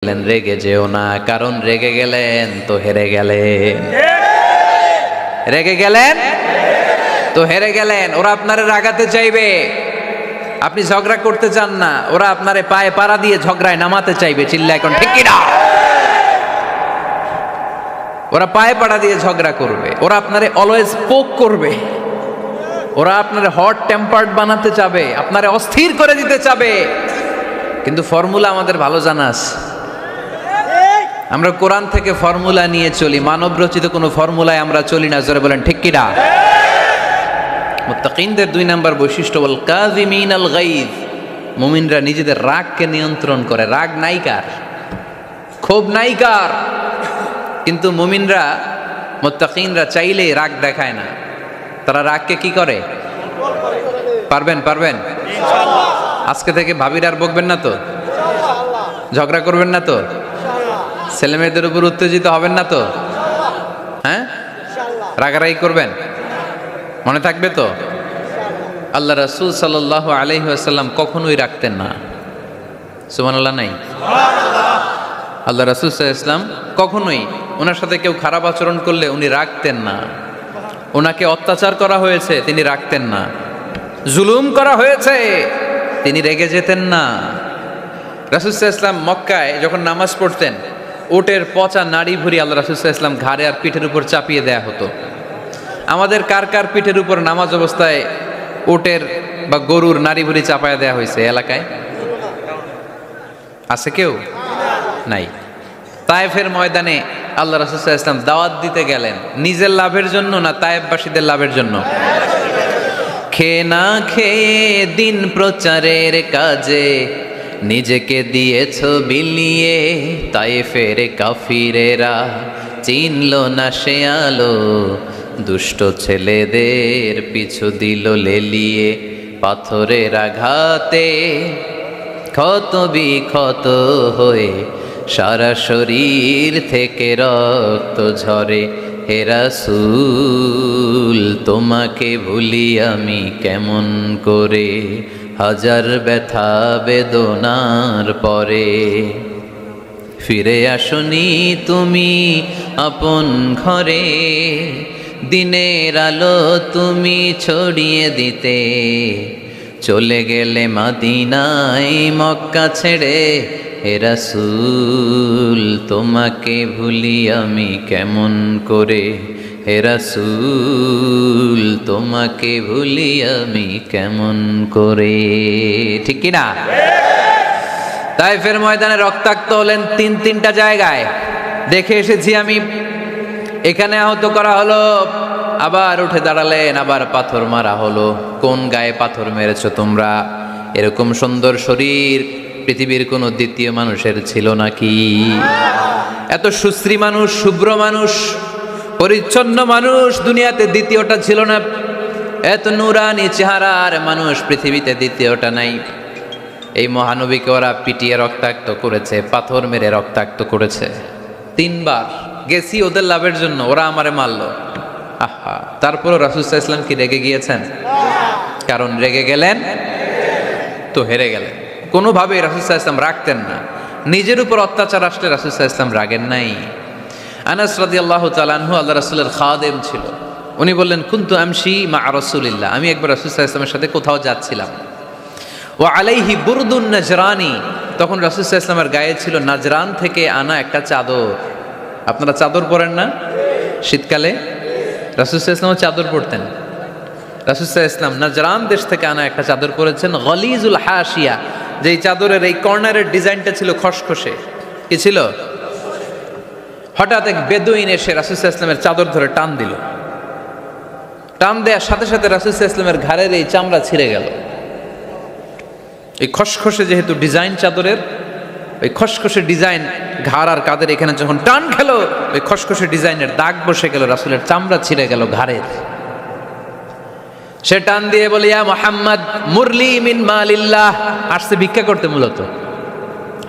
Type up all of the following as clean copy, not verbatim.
রেগে যেও না, কারণ রেগে গেলেন তো হেরে গেলেন। রেগে গেলেন তো হেরে গেলেন। ওরা আপনারে রাগাতে চাইবে, আপনি ঝগড়া করতে চান না, ওরা আপনারে পায়ে পাড়া দিয়ে ঝগড়ায় নামাতে চাইবে। চিল্লা এখন ঠিক কিনা? ওরা পায়ে পাড়া দিয়ে ঝগড়া করবে, ওরা আপনারে অলওয়েজ পোক করবে, ওরা আপনারে হট টেম্পার্ড বানাতে চাবে, আপনারে অস্থির করে দিতে চাবে। কিন্তু ফর্মুলা আমাদের ভালো জানা আছে। আমরা কোরআন থেকে ফর্মুলা নিয়ে চলি, মানব রচিত কোনো ফর্মুলায় আমরা চলি না। জোরে বলেন ঠিক কিনা? মুত্তাকিনদের 2 নাম্বার বৈশিষ্ট্য ওয়াল কাযিমিনাল গায়জ, মুমিনরা নিজেদের রাগকে নিয়ন্ত্রণ করে। রাগ নাইকার, ক্ষোভ নাইকার, কিন্তু মুমিনরা মুত্তাকিনরা চাইলেই রাগ দেখায় না। তারা রাগকে কি করে? পারবেন ইনশাআল্লাহ। আজকে থেকে ভাবির আর বকবেন না তো, ঝগড়া করবেন না তো, ছেলে মেয়েদের উপর উত্তেজিত হবেন না তো, হ্যাঁ রাগারাগি করবেন, মনে থাকবে তো? আল্লাহ রাসূল সাল্লাল্লাহু আলাইহি ওয়াসাল্লাম কখনোই রাখতেন না। সুবহানাল্লাহ নাই? আল্লাহ রাসূল সাল্লাল্লাহু আলাইহি ওয়াসাল্লাম কখনোই, ওনার সাথে কেউ খারাপ আচরণ করলে উনি রাখতেন না। ওনাকে অত্যাচার করা হয়েছে, তিনি রাখতেন না। জুলুম করা হয়েছে, তিনি রেগে যেতেন না। রাসূল সাল্লাল্লাহু আলাইহি ওয়াসাল্লাম মক্কায় যখন নামাজ পড়তেন, উটের পচা নাড়ি ভুঁড়ি আল্লাহ রাসূল সাল্লাল্লাহু আলাইহি ওয়াসাল্লাম ঘাড়ে আর পিঠের উপর চাপিয়ে দেয়া হতো। আমাদের কার কার পিঠের উপর নামাজ অবস্থায় উটের বা গরুর নাড়ি ভুঁড়ি চাপায়া দেয়া হয়েছে এলাকায়? আছে কেউ? নাই। তায়েফের ময়দানে আল্লাহ রাসূল সাল্লাল্লাহু আলাইহি ওয়াসাল্লাম দাওয়াত দিতে গেলেন, নিজের লাভের জন্য না তায়েফবাসীদের লাভের জন্য? খেয়ে না খেয়ে দিন প্রচারের কাজে নিজেকে দিয়েছ বিলিয়ে, তায়েফের কাফিরেরা চিনল না সে আলো, দুষ্ট ছেলেদের পিছু দিল লেলিয়ে, পাথরের আঘাতে ক্ষত বিক্ষত হয়ে সারা শরীর থেকে রক্ত ঝরে। হে রাসূল তোমাকে ভুলি আমি কেমন করে, হাজার ব্যথা বেদনার পরে। ফিরে আসনি তুমি আপন ঘরে, দিনের আলো তুমি ছড়িয়ে দিতে, চলে গেলে মদিনায় মক্কা ছেড়ে। হে রাসূল তোমাকে ভুলি আমি কেমন করে, হে রাসূল তোমাকে ভুলি আমি কেমন করে। ঠিক কি না? তায়েফের ময়দানে রক্তাক্ত হলেন 3টা জায়গায়, দেখে এসেছি আমি। এখানে আহত করা হলো, আবার উঠে দাঁড়ালেন, আবার পাথর মারা হলো। কোন গায়ে পাথর মেরেছ তোমরা? এরকম সুন্দর শরীর পৃথিবীর কোন দ্বিতীয় মানুষের ছিল নাকি? এত সুশ্রী মানুষ, শুভ্র মানুষ, পরিচ্ছন্ন মানুষ দুনিয়াতে দ্বিতীয়টা ছিল না। এত নুরানি চেহারার মানুষ পৃথিবীতে দ্বিতীয়টা নাই। এই মহানবীকে ওরা পিটিয়ে রক্তাক্ত করেছে, পাথর মেরে রক্তাক্ত করেছে। 3 বার গেছি ওদের লাভের জন্য, ওরা আমারে মারলো। আহা, তারপরও রাসূল সাল্লাল্লাহু আলাইহি ওয়াসাল্লাম কি রেগে গিয়েছেন? কারণ রেগে গেলেন তো হেরে গেলেন। কোনোভাবেই রাসূল সাল্লাল্লাহু আলাইহি ওয়াসাল্লাম রাখতেন না। নিজের উপর অত্যাচার আসলে রাসূল সাল্লাল্লাহু আলাইহি ওয়াসাল্লাম রাগেন নাই। আনাস রাদিয়াল্লাহু তাআলা আনহু আল্লাহ রাসূলের খাদেম ছিল। উনি বললেন, কুনতু আমশি মা রাসূলিল্লাহ, আমি একবার রাসূল সাল্লাল্লাহু আলাইহি ওয়াসাল্লামের সাথে কোথাও যাচ্ছিলাম। ওয়া আলাইহি বুরদুন নাজরানি, তখন রাসূল সাল্লাল্লাহু আলাইহি ওয়াসাল্লামের গায়ে ছিল নাজরান থেকে আনা একটা চাদর। আপনারা চাদর পরেন না শীতকালে? রাসূল সাল্লাল্লাহু আলাইহি ওয়াসাল্লাম চাদর পরতেন। রাসূল সাল্লাল্লাহু আলাইহি ওয়াসাল্লাম নাজরান দেশ থেকে আনা একটা চাদর পরেছেন, গলিজুল হাশিয়া, যেই চাদরের এই কর্নারের ডিজাইনটা ছিল খসখসে। কি ছিল? হঠাৎ এক বেদুইন এসে রাসূল সাল্লাল্লাহু আলাইহি ওয়াসাল্লামের চাদর ধরে টান দিল। টান দেওয়ার সাথে সাথে রাসূল সাল্লাল্লাহু আলাইহি ওয়াসাল্লামের ঘাড়ের এই চামড়া ছিঁড়ে গেল। এই খসখসে যেহেতু ডিজাইন চাদরের, ওই খসখসে ডিজাইন ঘাড় আর কাঁধের এখানে যখন টান খেলো, ওই খসখসে ডিজাইনের দাগ বসে গেল, রাসূলের চামড়া ছিঁড়ে গেল ঘাড়ের। সে টান দিয়ে বলে, ইয়া মুহাম্মদ মুরলি মিন মালিল্লাহ, আসছে ভিক্ষা করতে। মূলত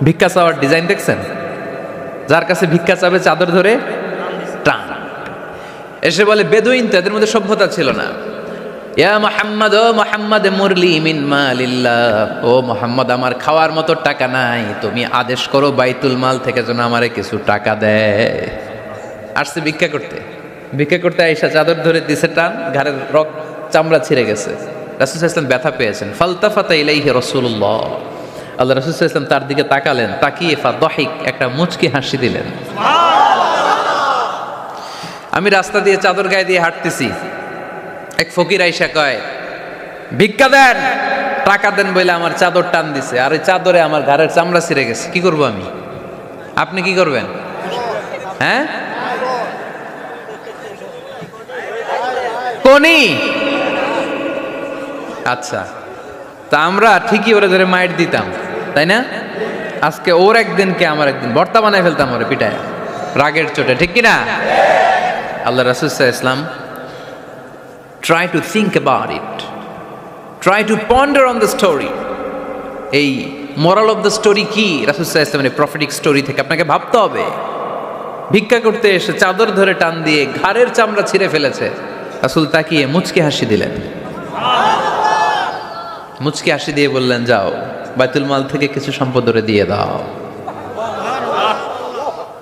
ভিক্ষা চাওয়ার ডিজাইন দেখছেন? যার কাছে ভিক্ষা চাবে চাদর ধরে টান। এসে বলে, বেদুইন তো, এদের মধ্যে সভ্যতা ছিল না। ইয়া মুহাম্মদ, ও মুহাম্মদ, মুরলি মিন মালিল্লাহ, ও মুহাম্মদ, আমার খাওয়ার মতো টাকা নাই, তুমি আদেশ করো বাইতুল মাল থেকে যেন আমারে কিছু টাকা দেয়। আসছে ভিক্ষা করতে, ভিক্ষা করতে আইসা চাদর ধরে দিছে টান, ঘাড়ের চামড়া ছিঁড়ে গেছে। রাসূল সাল্লাল্লাহু আলাইহি ওয়াসাল্লাম ব্যথা পেয়েছেন। ফালতাফাতা ইলাইহি রাসূলুল্লাহ, আল্লাহ রাসূল সাল্লাল্লাহু আলাইহি ওয়াসাল্লাম তার দিকে তাকালেন, তাকিয়ে ফাদাহিক, একটা মুচকি হাসি দিলেন। আমি রাস্তা দিয়ে চাদর গায়ে দিয়ে হাঁটতেছি, এক ফকির আইসা কয় ভিক্ষা দেন, টাকা দেন বলে আমার চাদর টান দিছে, আর ওই চাদরে আমার ঘাড়ের চামড়া ছিঁড়ে গেছে। কি করব আমি? আপনি কি করবেন? হ্যাঁ, কোনি? আচ্ছা, তা আমরা ঠিকই ওরে ধরে মাইট দিতাম, তাই না? আজকে ওর একদিন কে আমার একদিন, ভর্তা বানায় ফেলতাম ওরে পিটায় রাগের চোটে, ঠিক কিনা? আল্লাহ রাসূল সাল্লাল্লাহু আলাইহি ওয়াসাল্লাম try to think about it, try to ponder on the story. এই moral of the story কি? রাসূল সাল্লাল্লাহু আলাইহি ওয়াসাল্লামের প্রফেটিক স্টোরি থেকে আপনাকে ভাবতে হবে। ভিক্ষা করতে এসে চাদর ধরে টান দিয়ে ঘাড়ের চামড়া ছিঁড়ে ফেলেছে, রাসূল তাকিয়ে মুচকি হাসি দিলেন। মুচকি হাসি দিয়ে বললেন, যাও বাইতুল মাল থেকে কিছু সম্পদ ওরে দিয়ে দাও।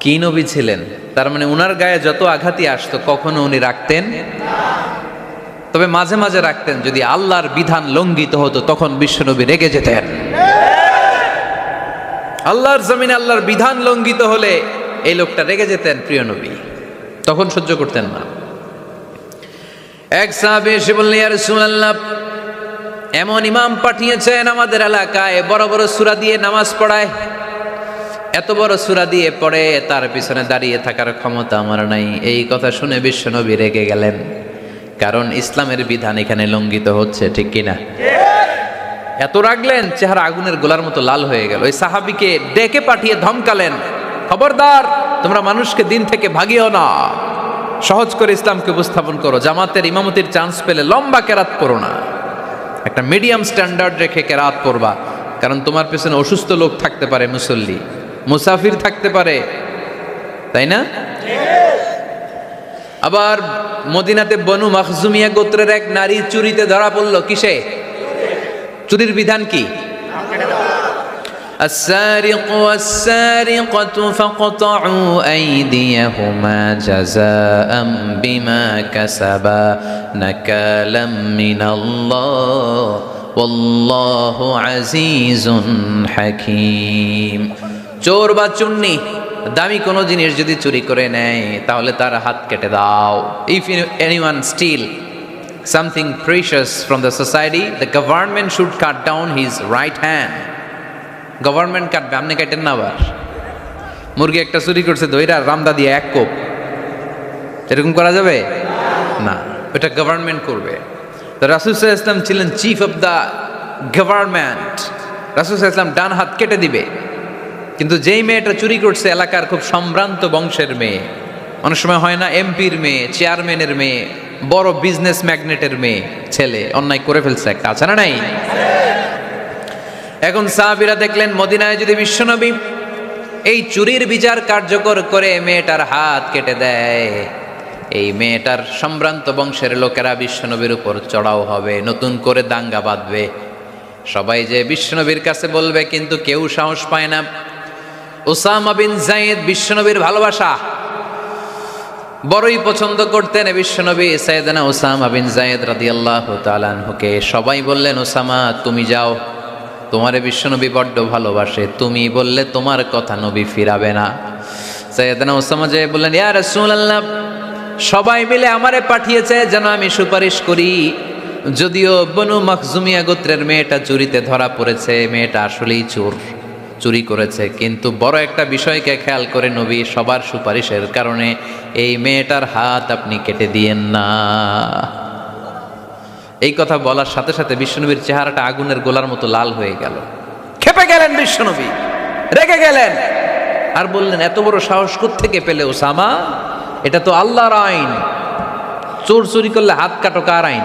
কি নবী ছিলেন! তার মানে উনার গায়ে যত আঘাতই আসতো কখনো উনি রাখতেন, তবে মাঝে মাঝে রাখতেন। যদি আল্লাহর বিধান লঙ্ঘিত হতো তখন বিশ্বনবী রেগে যেতেন। আল্লাহর জমিনে আল্লাহর বিধান লঙ্ঘিত হলে এই লোকটা রেগে যেতেন, প্রিয় নবী, তখন সহ্য করতেন না। এক সাহাবী এসে বললেন, ইয়া রাসূলুল্লাহ, এমন ইমাম পাঠিয়েছেন আমাদের এলাকায়, বড় বড় সূরা দিয়ে নামাজ পড়ায়, এত বড় সূরা দিয়ে পড়ে, তার পিছনে দাঁড়িয়ে থাকার ক্ষমতা আমার নাই। এই কথা শুনে বিশ্বনবী রেগে গেলেন, কারণ ইসলামের বিধান এখানে লঙ্ঘিত হচ্ছে, ঠিক কিনা? এত রাগলেন, চেহারা আগুনের গোলার মতো লাল হয়ে গেল। ওই সাহাবীকে ডেকে পাঠিয়ে ধমকালেন, খবরদার, তোমরা মানুষকে দিন থেকে ভাগিও না, সহজ করে ইসলামকে উপস্থাপন করো, জামাতের ইমামতির চান্স পেলে লম্বা কেরাত পড়ো না, একটা মিডিয়াম স্ট্যান্ডার্ড রেখে কেরাত পড়বা, কারণ তোমার পেছনে অসুস্থ লোক থাকতে পারে, মুসল্লি, মুসাফির থাকতে পারে, তাই না? আবার মদিনাতে বনু মাখজুমিয়া গোত্রের এক নারী চুরিতে ধরা পড়ল। কিসে? চুরির বিধান কি? السارق والسارقة فاقطعوا أيديهما جزاء بما كسبا نكالا من الله والله عزيز حكيم। চোর বা চুন্নি দামি কোনো জিনিস যদি চুরি করে নেয় তাহলে তার হাত কেটে দাও। If anyone steal something precious from the society, the government should cut down his right hand. Government কাটবে, আপনি কাটেন না। আবার মুরগি একটা চুরি করছে, দইরা রামদা দিয়ে এক কোপ, এরকম করা যাবে না, ওটা গভর্নমেন্ট করবে। তো রাসূল সাল্লাল্লাহু আলাইহি ওয়াসাল্লাম ছিলেন চিফ অফ দ্য গভর্নমেন্ট, রাসূল সাল্লাল্লাহু আলাইহি ওয়াসাল্লাম ডান হাত কেটে দিবে। কিন্তু যেই মেয়েটা চুরি করছে এলাকার খুব সম্ভ্রান্ত বংশের মেয়ে, অনেক সময় হয় না এমপির মেয়ে, চেয়ারম্যানের মেয়ে, বড় বিজনেস ম্যাগনেটের মেয়ে, ছেলে অন্যায় করে ফেলছে একটা, আছে না নাই? এখন সাহাবীরা দেখলেন মদিনায় যদি বিশ্বনবী এই চুরির বিচার কার্যকর করে মেয়েটার হাত কেটে দেয়, এই মেয়েটার সম্ভ্রান্ত বংশের লোকেরা বিশ্বনবীর উপর চড়াও হবে, নতুন করে দাঙ্গা বাঁধবে, সবাই যে বিশ্বনবীর কাছে বলবে, কিন্তু কেউ সাহস পায় না। উসামা বিন যায়েদ বিশ্বনবীর ভালোবাসা বড়ই পছন্দ করতেন বিশ্বনবী। সাইয়েদনা উসামা বিন যায়েদ রাদিয়াল্লাহু তাআলা আনহুকে সবাই বললেন, উসামা তুমি যাও, তোমারে বিশ্বনবী বড্ড ভালোবাসে, তুমি বললে তোমার কথা নবী ফিরাবে না। সাইয়েদনা উসামা যে বললেন, ইয়া রাসূলুল্লাহ, সবাই মিলে আমারে পাঠিয়েছে যেন আমি সুপারিশ করি, যদিও বনু মাখজুমিয়া গোত্রের মেয়েটা চুরিতে ধরা পড়েছে, মেয়েটা আসলেই চোর, চুরি করেছে, কিন্তু বড় একটা বিষয়কে খেয়াল করে নবী সবার সুপারিশের কারণে এই মেয়েটার হাত আপনি কেটে দিয়েন না। এই কথা বলার সাথে সাথে বিশ্বনবীর চেহারাটা আগুনের গোলার মতো লাল হয়ে গেল, ক্ষেপে গেলেন বিশ্বনবী, রেগে গেলেন, আর বললেন, এত বড় সাহস কোত্থেকে পেলে উসামা? এটা তো আল্লাহর আইন, চোর চুরি করলে হাত কাটো, কার আইন?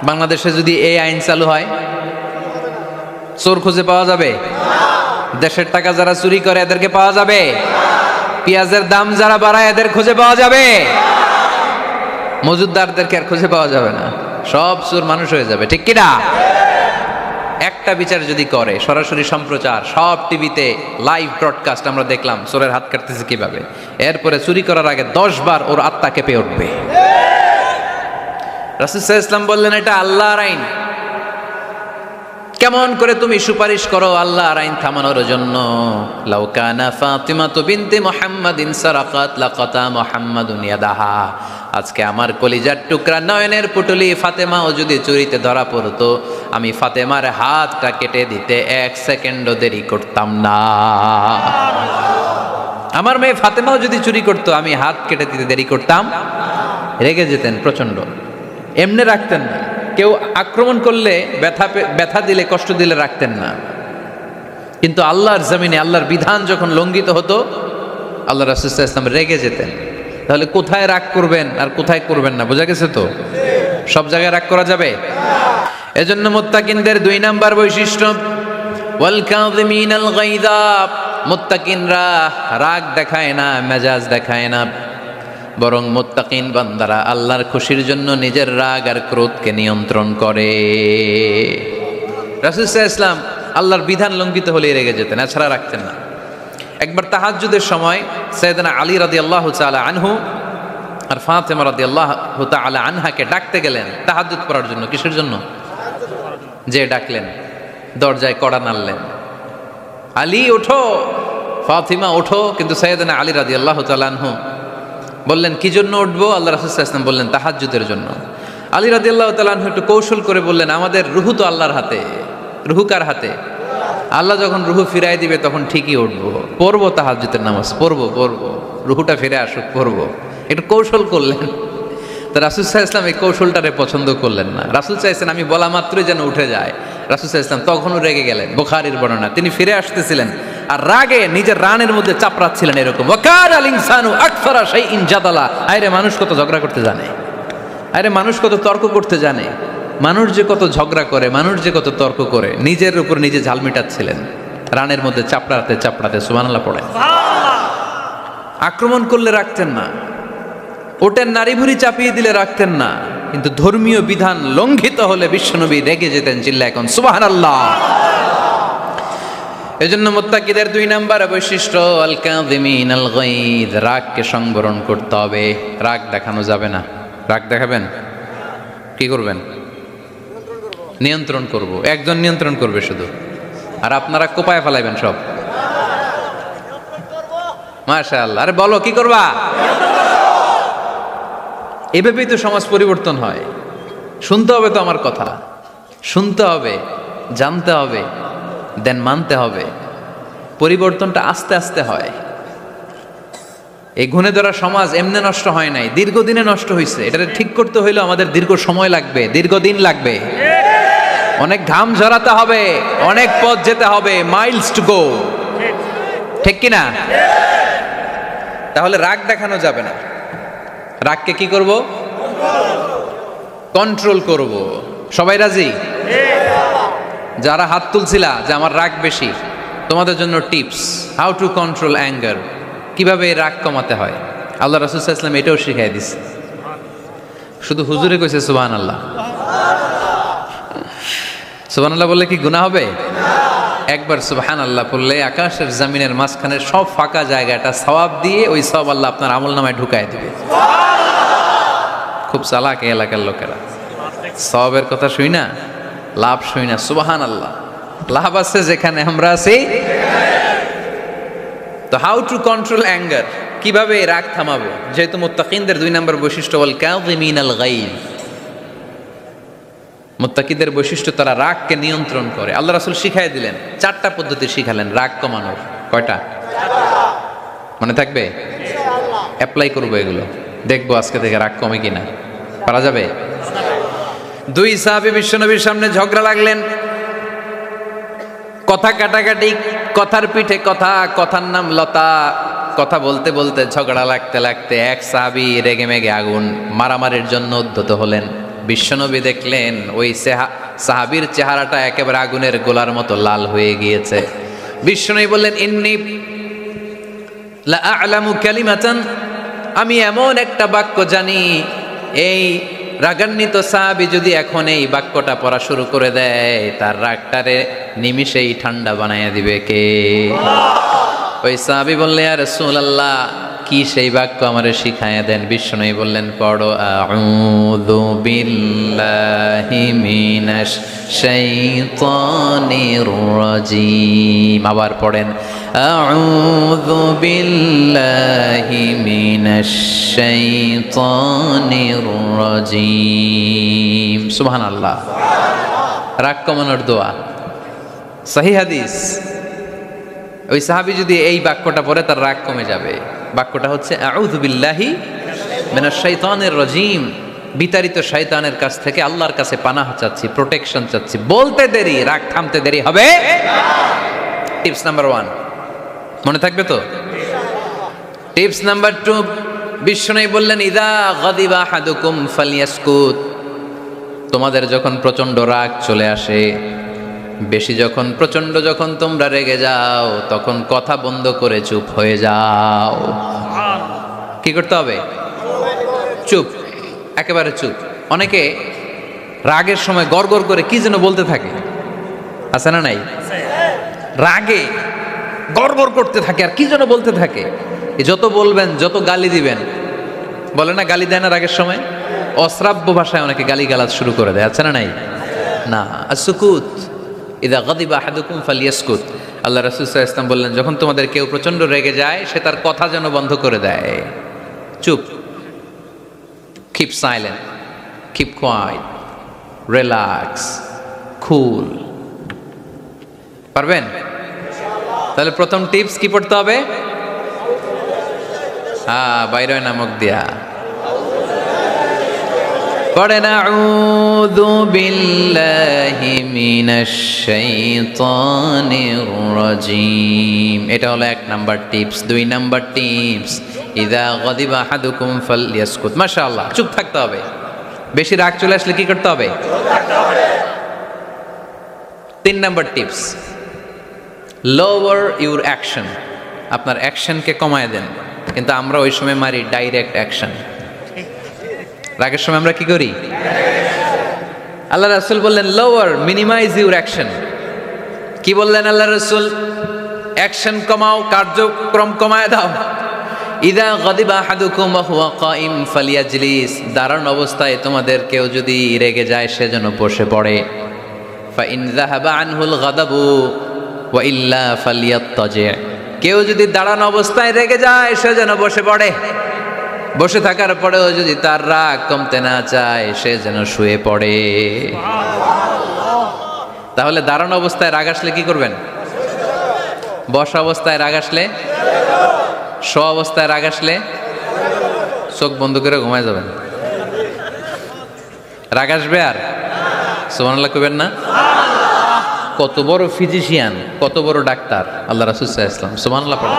বাংলাদেশে যদি এই আইন চালু হয় চোর খুঁজে পাওয়া যাবে? দেশের টাকা যারা চুরি করে এদেরকে পাওয়া যাবে? পেঁয়াজের দাম যারা বাড়ায় এদের খুঁজে পাওয়া যাবে? মজুদদারদেরকে আর খুঁজে পাওয়া যাবে না, সব চোর মানুষ হয়ে যাবে, ঠিক কিনা? একটা বিচার যদি করে, সরাসরি সম্প্রচার, সব টিভিতে লাইভ ব্রডকাস্ট আমরা দেখলাম চোরের হাত কাটতেছে কিভাবে, এরপরে চুরি করার আগে 10 বার ওর আত্মা কেঁপে উঠবে। রাসূল সাল্লাল্লাহু আলাইহি ওয়াসাল্লাম বললেন, এটা আল্লাহর আইন। কেমন করে তুমি সুপারিশ করো আল্লাহর আইন থামানোর জন্য? লাউ কানা ফাতিমাতু বিনতে মুহাম্মাদিন সারাকাত লাকাতা মুহাম্মাদুন ইয়াদাহা। আজকে আমার কলিজার টুকরা নয়নের পুটলি ফাতেমাও যদি চুরিতে ধরা পড়তো, আমি ফাতেমার হাতটা কেটে দিতে 1 সেকেন্ডও দেরি করতাম না। আমার মেয়ে ফাতেমাও যদি চুরি করতো, আমি হাত কেটে দিতে দেরি করতাম। রেগে যেতেন প্রচন্ড, এমনি রাখতেন না। কেউ আক্রমণ করলে ব্যথা দিলে, কষ্ট দিলে রাখতেন না। কিন্তু আল্লাহর জমিনে আল্লাহর বিধান যখন লঙ্ঘিত হতো, আল্লাহ রাসূল সাল্লাল্লাহু আলাইহি ওয়াসাল্লাম রেগে যেতেন। তাহলে কোথায় রাগ করবেন আর কোথায় করবেন না বোঝা গেছে তো? সব জায়গায় রাগ করা যাবে? এজন্য মুত্তাকিনদের 2 নাম্বার বৈশিষ্ট্য, ওয়াল কাযিমিনাল গায়যা। মুত্তাকিনরা রাগ দেখায় না, মেজাজ দেখায় না, বরং মুত্তাকিন বান্দারা আল্লাহর খুশির জন্য নিজের রাগ আর ক্রোধকে নিয়ন্ত্রণ করে। রাসূল সাল্লাল্লাহু আলাইহি ওয়াসাল্লাম আল্লাহর বিধান লঙ্ঘিত হলে রেগে যেতেন, এছাড়া রাখতেন না। একবার তাহাজ্জুদের সময় সাইয়েদনা আলী রাদিয়াল্লাহু তাআলা আনহু আর ফাতেমা রাদিয়াল্লাহু তাআলা আনহাকে ডাকতে গেলেন তাহাজ্জুদ পড়ার জন্য। কিসের জন্য? যে ডাকলেন, দরজায় কড়া নাড়লেন, আলী ওঠো, ফাতিমা ওঠো। কিন্তু সাইয়েদনা আলী রাদিয়াল্লাহু তাআলা আনহু বললেন, কি জন্য উঠবো? আল্লাহ রাসূল সাল্লাল্লাহু আলাইহি ওয়াসাল্লাম বললেন, তাহাজ্জুদের জন্য। আলী রাদিয়াল্লাহু তাআলা আনহু একটু কৌশল করে বললেন, আমাদের রুহু তো আল্লাহর হাতে। রুহু কার হাতে? আল্লাহ যখন রুহু ফিরাই দিবে তখন ঠিকই উঠবো, পড়বো তাহাজ্জুদের নামাজ, পড়বো, রুহুটা ফিরে আসুক, পড়বো। একটু কৌশল করলেন। তো রাসূল সাল্লাল্লাহু আলাইহি ওয়াসাল্লাম এই কৌশলটারে পছন্দ করলেন না। রাসূল চাইছেন আমি বলা মাত্রই যেন উঠে যায়। রাসূল সাল্লাল্লাহু আলাইহি ওয়াসাল্লাম তখনও রেগে গেলেন। বুখারীর বর্ণনা, তিনি ফিরে আসতেছিলেন আর রাগে নিজের রানের মধ্যে চাপড়াচ্ছিলেন এরকম, ওয়াকানাল ইনসানু আকসারা শাইইন জাদালা। আরে মানুষ কত ঝগড়া করতে জানে, আরে মানুষ কত তর্ক করতে জানে, মানুষ যে কত ঝগড়া করে, মানুষ যে কত তর্ক করে, নিজের উপর নিজে ঝাল মিটাচ্ছিলেন রানের মধ্যে চাপড়াতে চাপড়াতে। সুবহানাল্লাহ পড়ে। আক্রমণ করলে রাখতেন না, ওটের নারী ভুঁড়ি চাপিয়ে দিলে রাখতেন না, কিন্তু ধর্মীয় বিধান লঙ্ঘিত হলে বিশ্বনবী রেগে যেতেন। চিল্লা এখন সুবহানাল্লাহ। এজন্য মুত্তাকিদের 2 নাম্বার বৈশিষ্ট্য, আল কাযিমিনাল গায়দ। রাগকে সংবরণ করতে হবে, রাগ দেখানো যাবে না। রাগ দেখাবেন, কি করবেন? নিয়ন্ত্রণ করব। একজন নিয়ন্ত্রণ করবে শুধু, আর আপনারা কোপায় ফেলাইবেন সব। মাশাআল্লাহ। আরে বলো, কি করবা? এভাবেই তো সমাজ পরিবর্তন হয়। শুনতে হবে তো আমার কথা, শুনতে হবে, জানতে হবে, দেন মানতে হবে। পরিবর্তনটা আস্তে আস্তে হয়। এই ঘুণে ধরা সমাজ এমনি নষ্ট হয় নাই, দীর্ঘদিনে নষ্ট হয়েছে। এটা ঠিক করতে হইলে আমাদের দীর্ঘ সময় লাগবে, দীর্ঘদিন লাগবে, অনেক ঘাম ঝরাতে হবে, অনেক পথ যেতে হবে, মাইলস টু গো, ঠিক কিনা? তাহলে রাগ দেখানো যাবে না। রাগকে কি করব? কন্ট্রোল করব। সবাই রাজি? যারা হাত তুলছিলা যে আমার রাগ বেশি, তোমাদের জন্য tips, how to control anger, কিভাবে রাগ কমাতে হয়। আল্লাহ রাসূল সাল্লাল্লাহু আলাইহি ওয়াসাল্লাম এটাও শিখাই দিছে। শুধু হুজুরে কইছে সুবহানাল্লাহ। সুবহানাল্লাহ বললে কি গুনাহ হবে? একবার সুবহানাল্লাহ বললে আকাশের জমিনের মাঝখানে সব ফাঁকা জায়গাটা সওয়াব দিয়ে ওই সওয়াব আল্লাহ আপনার আমলনামায় ঢুকায় দিবে। খুব চালাক এই এলাকার লোকেরা, সওয়াবের কথা শুই না, লাভ শুই না। সুবহানাল্লাহ, লাভ আছে যেখানে আমরা আছি। তো হাউ টু কন্ট্রোল অ্যাঙ্গার, কিভাবে রাগ থামাবো? যেহেতু মুত্তাকিনদের 2 নাম্বার বৈশিষ্ট্য ওয়াল কাযিমিনাল গায়জ, মুত্তাকিদের বৈশিষ্ট্য তারা রাগকে নিয়ন্ত্রণ করে। আল্লাহ রাসূল শিখাই দিলেন, 4টা পদ্ধতি শিখালেন রাগ কমানোর। কয়টা মনে থাকবে? ইনশাআল্লাহ অ্যাপ্লাই করব এগুলো, দেখবো আজকে থেকে রাগ কমে কিনা। পারা যাবে? 2 সাহাবী বিশ্বনবীর সামনে ঝগড়া লাগলেন, কথা কাটাকাটি, কথার পিঠে কথা, কথার নাম লতা। কথা বলতে বলতে ঝগড়া লাগতে লাগতে এক সাহাবী রেগে মেগে আগুন, মারামারির জন্য উদ্ধত হলেন। বিশ্বনবী দেখলেন ওই সাহাবীর চেহারাটা একেবারে আগুনের গোলার মতো লাল হয়ে গিয়েছে। বিশ্বনবী বললেন, ইন্নী লা আ'লামু কালিমাতান, আমি এমন একটা বাক্য জানি এই রাগান্বিত সাহাবী যদি এখন এই বাক্যটা পড়া শুরু করে দেয়, তার রাগটারে নিমিষেই ঠান্ডা বানাইয়া দিবে কে? ওই সাহাবী বললেন, ইয়া রাসূলুল্লাহ, কি সেই বাক্য আমারে শিখাইয়া দেন। বিশ্বনবী বললেন, পড়ো, আউযু বিল্লাহি মিনাশ শাইতানির রাজীম। আবার পড়েন, আউযু বিল্লাহি মিনাশ শাইতানির রাজীম। সুবহানাল্লাহ। রাগ কমানোর দোয়া, সহিহ হাদিস। ওই সাহাবী যদি এই বাক্যটা পড়ে তার রাগ কমে যাবে। বাক্যটা হচ্ছে আউযু বিল্লাহি মিনাশ শাইতানির রাজীম। বিতাড়িত শয়তানের কাছ থেকে আল্লাহর কাছে পানাহ চাচ্ছি, প্রোটেকশন চাচ্ছি। বলতে দেরি, রাগ থামতে দেরি হবে না। টিপস নাম্বার 1 মনে থাকবে তো? টিপস নাম্বার 2, বিশ্বনবী বললেন, ইযা গাদিবা আহাদুকুম ফালইয়াসকুত। তোমাদের যখন প্রচন্ড রাগ চলে আসে, বেশি যখন প্রচন্ড যখন তোমরা রেগে যাও, তখন কথা বন্ধ করে চুপ হয়ে যাও। কি করতে হবে? চুপ, একেবারে চুপ। অনেকে রাগের সময় গড়গড় করে কি যেন বলতে থাকে, আছে না নাই? রাগে গড়গড় করতে থাকে আর কি যেন বলতে থাকে। যত বলবেন, যত গালি দিবেন, বলে না গালি দেয় না রাগের সময়? অশ্রাব্য ভাষায় অনেকে গালি গালাজ শুরু করে দেয়, আছে না নাই? না, আসুকুত, ইদা গাদিবা আহাদুকুম ফালিয়াসকুত। আল্লাহ রাসূল সাল্লাল্লাহু আলাইহি ওয়াসাল্লাম বললেন, যখন তোমাদের কেউ প্রচন্ড রেগে যায়, সে তার কথা যেন বন্ধ করে দেয়। চুপ, keep silent, keep quiet, relax, cool. পারবেন? তাহলে প্রথম টিপস কি পড়তে হবে? বাইরে নামক দিয়া পড়েন, আউযু বিল্লাহি মিনাশ শাইতানির রাজীম। এটা হলো 1 নাম্বার টিপস। 2 নাম্বার টিপস, ইযা গাদিবা আহাদুকুম ফালইয়াসকুত। মাশাআল্লাহ, চুপ থাকতে হবে। বেশি রাগ চলে আসলে কি করতে হবে? 3 number tips, lower your action. আপনার অ্যাকশনকে কমায় দেন। কিন্তু আমরা ওই সময় মারি ডাইরেক্ট অ্যাকশন। রাগের সময় আমরা কি করি? আল্লাহ রাসূল বললেন, লোয়ার, মিনিমাইজ ইউর অ্যাকশন। কি বললেন আল্লাহ রাসূল? অ্যাকশন কমাও, কার্যক্রম কমায় দাও। ইযা গাদিবা আহাদুকুম ওয়া হুয়া কাইম ফালিয়াজলিস। দাঁড়ানো অবস্থায় তোমাদের কেউ যদি রেগে যায়, সে যেন বসে পড়ে। ফা ইন যাহাবা আনহুল গাদাবু ওয়া ইল্লা ফালিয়াত্তাজি। কেউ যদি দাঁড়ানো অবস্থায় রেগে যায়, সে যেন বসে পড়ে। বসে থাকার পরেও যদি তার রাগ কমতে না চায়, সে যেন শুয়ে পড়ে। তাহলে দাঁড়ানো অবস্থায় রাগ আসলে কি করবেন? বসা অবস্থায় রাগ আসলে, শোয়া অবস্থায় রাগ আসলে চোখ বন্ধ করে ঘুমায় যাবেন। রাগ আসবে আর সুবহানাল্লাহ কইবেন না? কত বড় ফিজিশিয়ান, কত বড় ডাক্তার আল্লাহ রাসূল সাল্লাল্লাহু আলাইহি ওয়াসাল্লাম। সুবহানাল্লাহ পড়ে।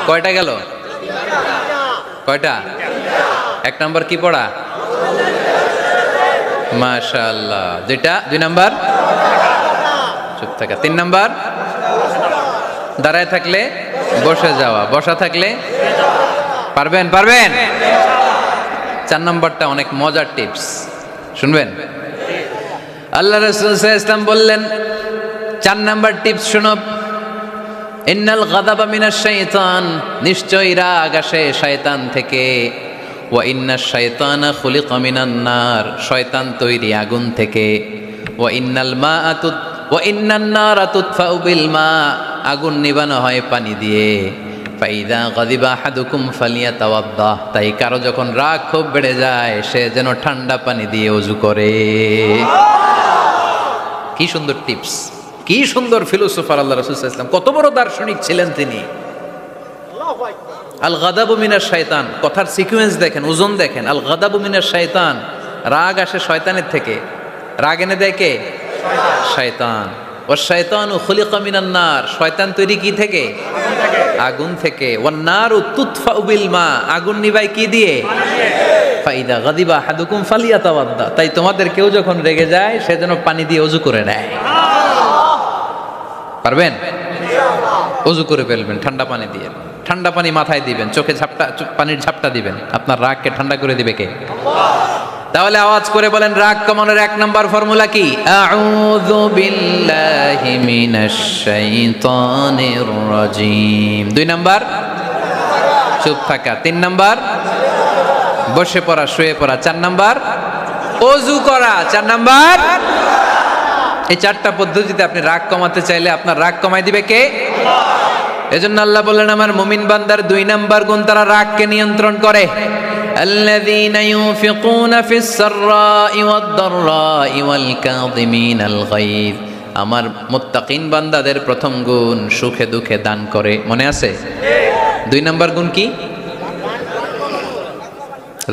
কয়টা গেল? কয়টা? 1 নাম্বার কি পড়া? মাশাআল্লাহ। 2 নাম্বার চুপ থাকা। 3 নাম্বার দাঁড়ায় থাকলে বসে যাওয়া, বসা থাকলে পারবেন? 4 নাম্বারটা অনেক মজার টিপস, শুনবেন? আল্লাহ রাসূল সাল্লাল্লাহু আলাইহি ওয়াসাল্লাম বললেন, 4 নাম্বার টিপস শুনো। ইন্নাল গাদাবা মিনাশ শাইতান। নিশ্চয়ই রাগ আসে শয়তান থেকে। ওয়া ইন্নাশ শাইতানা খুলিকা মিনান নার। শয়তান তৈরি আগুন থেকে। ওয়া ইন্নান নারা তুতফাউ বিল মা। আগুন নিবানো হয় পানি দিয়ে। ফাইদা গাদিবা আহাদুকুম ফালিয়াতাওয়াদ্দাহ। তাই কারো যখন রাগ খুব বেড়ে যায়, সে যেন ঠান্ডা পানি দিয়ে ওযু করে। কি সুন্দর টিপস, কি সুন্দর ফিলোসোফার আল্লাহ রাসূল সাল্লাল্লাহু আলাইহি ওয়াসাল্লাম। কত বড় দার্শনিক ছিলেন তিনি। আল গাদাবু মিনাশ শাইতান, কথার সিকোয়েন্স দেখেন, ওজন দেখেন। আল গাদাবু মিনাশ শাইতান, রাগ আসে শয়তানের থেকে। রাগ এনে দেয় কে? শয়তান। ওয়া শাইতানু খুলিকা মিনান নার। শয়তান তৈরি কি থেকে? আগুন থেকে। ওয়ান নারু তুতফাউ বিল মা। আগুন নিভায় কি দিয়ে? ফাইদা গাদিবা আহাদুকুম ফালিয়াতাওয়াদ্দা। তাই তোমাদের কেউ যখন রেগে যায়, সে যেন পানি দিয়ে ওযু করে নেয়। পারবেন? ওযু করে ফেলবেন ঠান্ডা পানি দিয়ে। ঠান্ডা পানি মাথায় দিবেন, চোখে পানির ঝাপটা দিবেন, আপনার রাগকে ঠান্ডা করে দিবে কে? তাহলে আওয়াজ করে বলেন রাগ কমানোর 1 নাম্বার ফর্মুলা কি? আউযু বিল্লাহি মিনাশ শাইতানির রাজিম। 2 নাম্বার চুপ থাকা। 3 নাম্বার বসে পড়া, শুয়ে পড়া। 4 নাম্বার ওযু করা। 4 নাম্বার। এই 4টা পদ্ধতিতে আপনি রাগ কমাতে চাইলে আপনার রাগ কমাই দিবে কে? এজন্য আল্লাহ বললেন আমার মুমিন বান্দার 2 নাম্বার গুণ, তারা রাগকে নিয়ন্ত্রণ করে। الذين ينفقون في السراء والضراء والكاظمين الغيظ। আমার মুত্তাকিন বান্দাদের প্রথম গুণ সুখে দুঃখে দান করে। মনে আছে? 2 নাম্বার গুণ কি?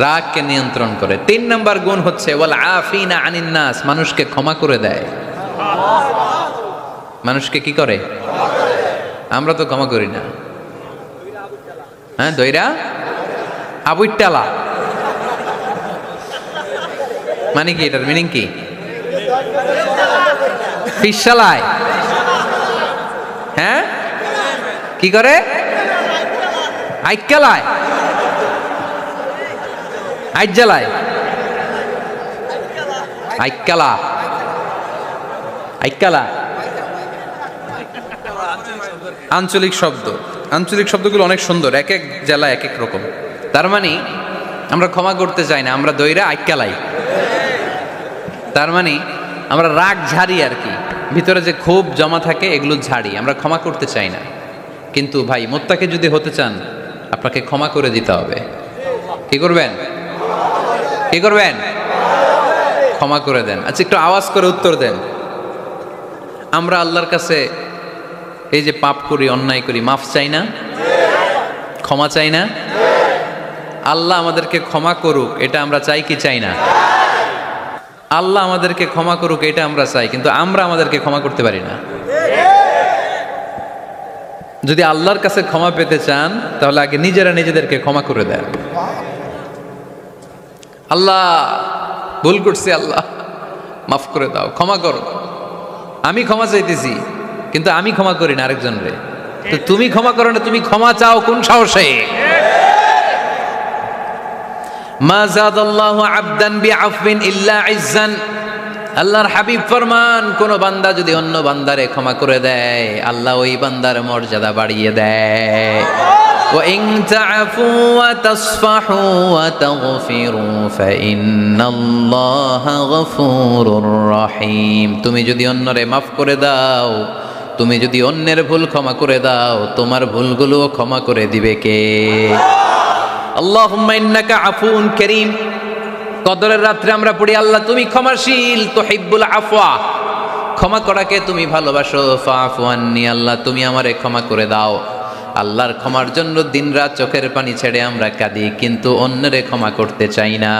রাগকে নিয়ন্ত্রণ করে। 3 নাম্বার গুণ হচ্ছে ওয়াল আফিনা আনিন নাস, মানুষকে ক্ষমা করে দেয়। মানুষকে কি করে? আমরা তো ক্ষমা করি না। হ্যাঁ, দইরা আবুইটালা মানে কি? এটার মিনিং কি? ফিশালায়। হ্যাঁ, কি করে? আইকালায়, আইজালায়, আইকালা, আইকালা আঞ্চলিক শব্দ। আঞ্চলিক শব্দগুলো অনেক সুন্দর, এক এক জেলায় এক এক রকম। তার মানে আমরা ক্ষমা করতে চাই না, আমরা দইরা আইকালাই। তার মানে আমরা রাগ ঝাড়ি আর কি, ভিতরে যে ক্ষোভ জমা থাকে এগুলো ঝাড়ি, আমরা ক্ষমা করতে চাই না। কিন্তু ভাই মুত্তাকি যদি হতে চান আপনাকে ক্ষমা করে দিতে হবে। কি করবেন? কি করবেন? ক্ষমা করে দেন। আচ্ছা, একটু আওয়াজ করে উত্তর দেন। আমরা আল্লাহর কাছে এই যে পাপ করি, অন্যায় করি, মাফ চাই না? ক্ষমা চাই না? আল্লাহ আমাদেরকে ক্ষমা করুক, এটা আমরা চাই কি চাই না? আল্লাহ আমাদেরকে ক্ষমা করুক এটা আমরা চাই, কিন্তু আমরা আমাদেরকে ক্ষমা করতে পারি না। যদি আল্লাহর কাছে ক্ষমা পেতে চান তাহলে আগে নিজেরা নিজেদেরকে ক্ষমা করে দেন। আল্লাহ ভুল করছি, আল্লাহ মাফ করে দাও, ক্ষমা করো। আমি ক্ষমা চাইতেছি কিন্তু আমি ক্ষমা করি না আরেকজনরে। তো তুমি ক্ষমা করো না, তুমি ক্ষমা চাও কোন সাহসে? মা যাদাল্লাহু আবদান বিআফবিন ইল্লা ইজ্জান। আল্লাহর হাবিব ফরমান, কোন বান্দা যদি অন্য বান্দারে ক্ষমা করে দেয় আল্লাহ ওই বান্দার মর্যাদা বাড়িয়ে দেয়। ওয়া ইন তা'ফু ওয়া তাসফাহু ওয়া তাগফিরু ফাইন্নাল্লাহা গফুরুর রহিম। তুমি যদি অন্যরে মাফ করে দাও, তুমি যদি অন্যের ভুল ক্ষমা করে দাও, তোমার ভুলগুলোও ক্ষমা করে দিবে কে? আল্লাহুম্মা ইন্নাকা আফুউন কারীম। কদরের রাত্রে আমরা পড়ি আল্লাহ তুমি ক্ষমাশীল, তুহিব্বুল আফওয়া, ক্ষমা করাকে তুমি ভালোবাসো। ফাআফু আন্নী, আল্লাহ তুমি আমারে ক্ষমা করে দাও। আল্লাহর ক্ষমার জন্য দিনরাত চোখের পানি ছেড়ে আমরা কাঁদি, কিন্তু অন্যরে ক্ষমা করতে চাই না।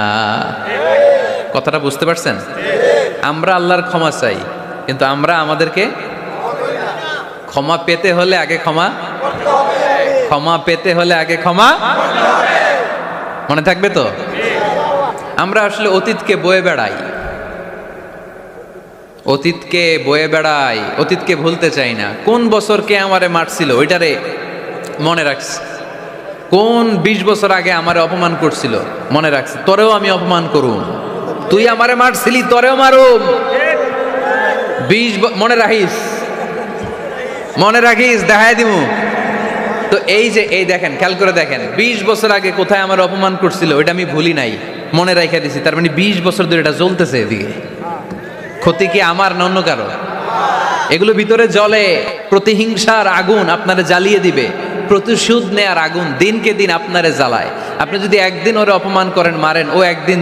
কথাটা বুঝতে পারছেন? আমরা আল্লাহর ক্ষমা চাই, কিন্তু আমরা আমাদেরকে ক্ষমা পেতে হলে আগে ক্ষমা পেতে হলে আগে ক্ষমা। মনে থাকবে তো? আমরা আসলে অতীতকে বয়ে বেড়াই, অতীতকে ভুলতে চাই না। কোন বছর কে আমারে মারছিল ওইটারে মনে রাখছি, কোন 20 বছর আগে আমারে অপমান করছিল মনে রাখছি, তোরেও আমি অপমান করুম। তুই আমারে মারছিলি, তোরেও মারুম। 20 মনে রাখিস, দেখাই দিমু। তো এই যে এই দেখেন, খেয়াল করে দেখেন, 20 বছর আগে কোথায় আমার অপমান করছিল ওইটা আমি ভুলি নাই, মনে রাখা দিছি। তার মানে 20 বছর ধরে এটা জ্বলতেছে এদিকে। ক্ষতি কি আমার না অন্য কারো? এগুলো ভিতরে জ্বলে, প্রতিহিংসার আগুন আপনারে জ্বালিয়ে দিবে, প্রতিশোধ নেয়ার আগুন দিনকে দিন আপনারে জ্বালায়। আপনি যদি একদিন ওরে অপমান করেন, মারেন, ও একদিন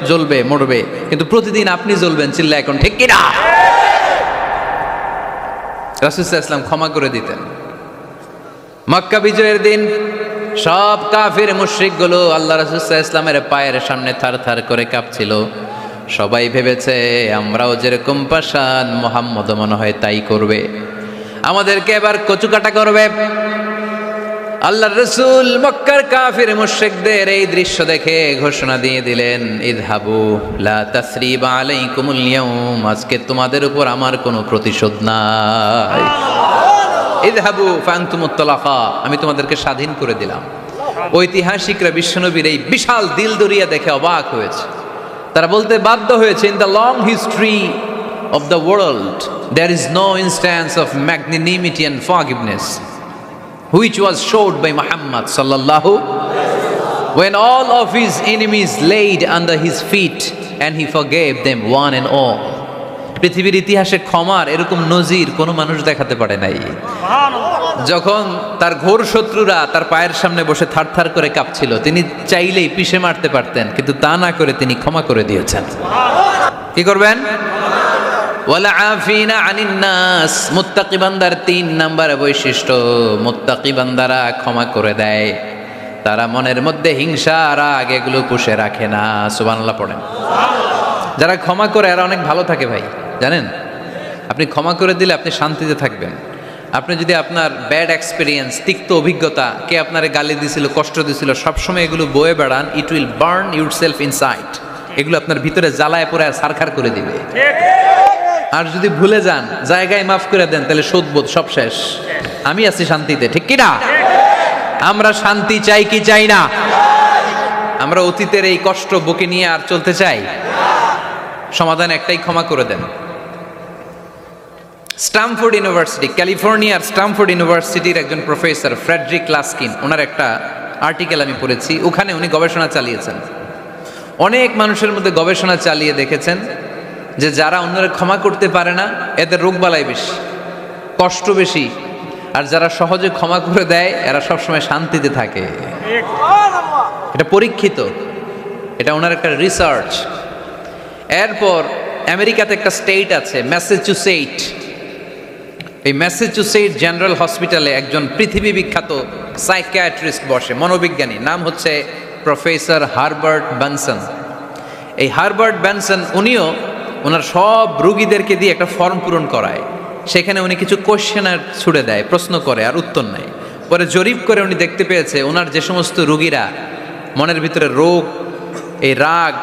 জ্বলবে, মরবে, কিন্তু প্রতিদিন আপনি জ্বলবেন। চিল্লা এখন ঠিক কিনা? রাসূল সাল্লাল্লাহু আলাইহি ওয়াসাল্লাম ক্ষমা করে দিতেন। মক্কা বিজয়ের দিন সব কাফির মুশরিকগুলো আল্লাহ রাসূল সাল্লাল্লাহু আলাইহি ওয়াসাল্লামের পায়ের সামনে থারথার করে কাঁপছিল। সবাই ভেবেছে আমরাও যেরকম পাষাণ, মুহাম্মদ মনে হয় তাই করবে, আমাদেরকে এবার কচুকাটা করবে। আল্লাহর রাসূল মক্কার কাফির মুশরিকদের এই দৃশ্য দেখে ঘোষণা দিয়ে দিলেন, ইযহাবু লা তাসরিবা আলাইকুমুল ইয়াউম, আজকে তোমাদের উপর আমার কোনো প্রতিশোধ নাই। ইযহাবু ফাআনতুমুত তালাকা, আমি তোমাদেরকে স্বাধীন করে দিলাম। ঐতিহাসিকরা বিশ্বনবীর এই বিশাল দিলদরিয়া দেখে অবাক হয়েছে। তারা বলতে বাধ্য হয়েছে, in the long history of the world there is no instance of magnanimity and forgiveness which was showed by Muhammad sallallahu when all of his enemies laid under his feet and he forgave them one and all. পৃথিবীর ইতিহাসে ক্ষমার এরকম নজির কোনো মানুষ দেখাতে পারে নাই। যখন তার ঘোর শত্রুরা তার পায়ের সামনে বসে থারথার করে কাঁপছিল, তিনি চাইলেই পিষে মারতে পারতেন, কিন্তু তা না করে তিনি ক্ষমা করে দিয়েছেন। কি করবেন? ওয়ালা আফিনা আনিন নাস, মুত্তাকি বান্দার 3 নাম্বার বৈশিষ্ট্য, মুত্তাকি বান্দারা ক্ষমা করে দেয়। তারা মনের মধ্যে হিংসা রাগ এগুলো পুষে রাখে না। সুবহানাল্লাহ পড়েন। যারা ক্ষমা করে এরা অনেক ভালো থাকে ভাই, জানেন? আপনি ক্ষমা করে দিলে আপনি শান্তিতে থাকবেন। আপনি যদি আপনার ব্যাড এক্সপিরিয়েন্স, তিক্ত অভিজ্ঞতা, কে আপনারে গালি দিছিল, কষ্ট দিছিল, সবসময় এগুলো বয়ে বেড়ান, it will burn your self inside. এগুলো আপনার ভিতরে জ্বালায় পড়ে সারখার করে দিবে। আর যদি ভুলে যান, জায়গায় মাফ করে দেন, তাহলে শোধবোধ সব শেষ। আমি আছি শান্তিতে, ঠিক কি না? আমরা শান্তি চাই কি চাই না? আমরা অতীতের এই কষ্ট বুকে নিয়ে আর চলতে চাই? সমাধান একটাই, ক্ষমা করে দেন। স্ট্যামফোর্ড ইউনিভার্সিটি, ক্যালিফোর্নিয়ার স্ট্যামফোর্ড ইউনিভার্সিটির একজন প্রফেসর ফ্রেডরিক লাস্কিন, ওনার একটা আর্টিকেল আমি পড়েছি। ওখানে উনি গবেষণা চালিয়েছেন, অনেক মানুষের মধ্যে গবেষণা চালিয়ে দেখেছেন যে যারা অন্যরা ক্ষমা করতে পারে না, এদের রোগবালাই বেশি, কষ্ট বেশি, আর যারা সহজে ক্ষমা করে দেয় এরা সবসময় শান্তিতে থাকে। এটা পরীক্ষিত, এটা ওনার একটা রিসার্চ। এরপর আমেরিকাতে একটা স্টেট আছে ম্যাসাচুসেটস। এই ম্যাসাচুসেটস জেনারেল হসপিটালে একজন পৃথিবী বিখ্যাত সাইকিয়াট্রিস্ট বসে, মনোবিজ্ঞানী, নাম হচ্ছে প্রফেসর হারবার্ট বেনসন। এই হারবার্ট বেনসন উনিও ওনার সব রোগীদেরকে দিয়ে একটা ফর্ম পূরণ করায়। সেখানে উনি কিছু কোশ্চেনার ছুড়ে দেয়, প্রশ্ন করে আর উত্তর নেয়। পরে জরিপ করে উনি দেখতে পেয়েছে ওনার যে সমস্ত রোগীরা মনের ভিতরে রোগ, এই রাগ,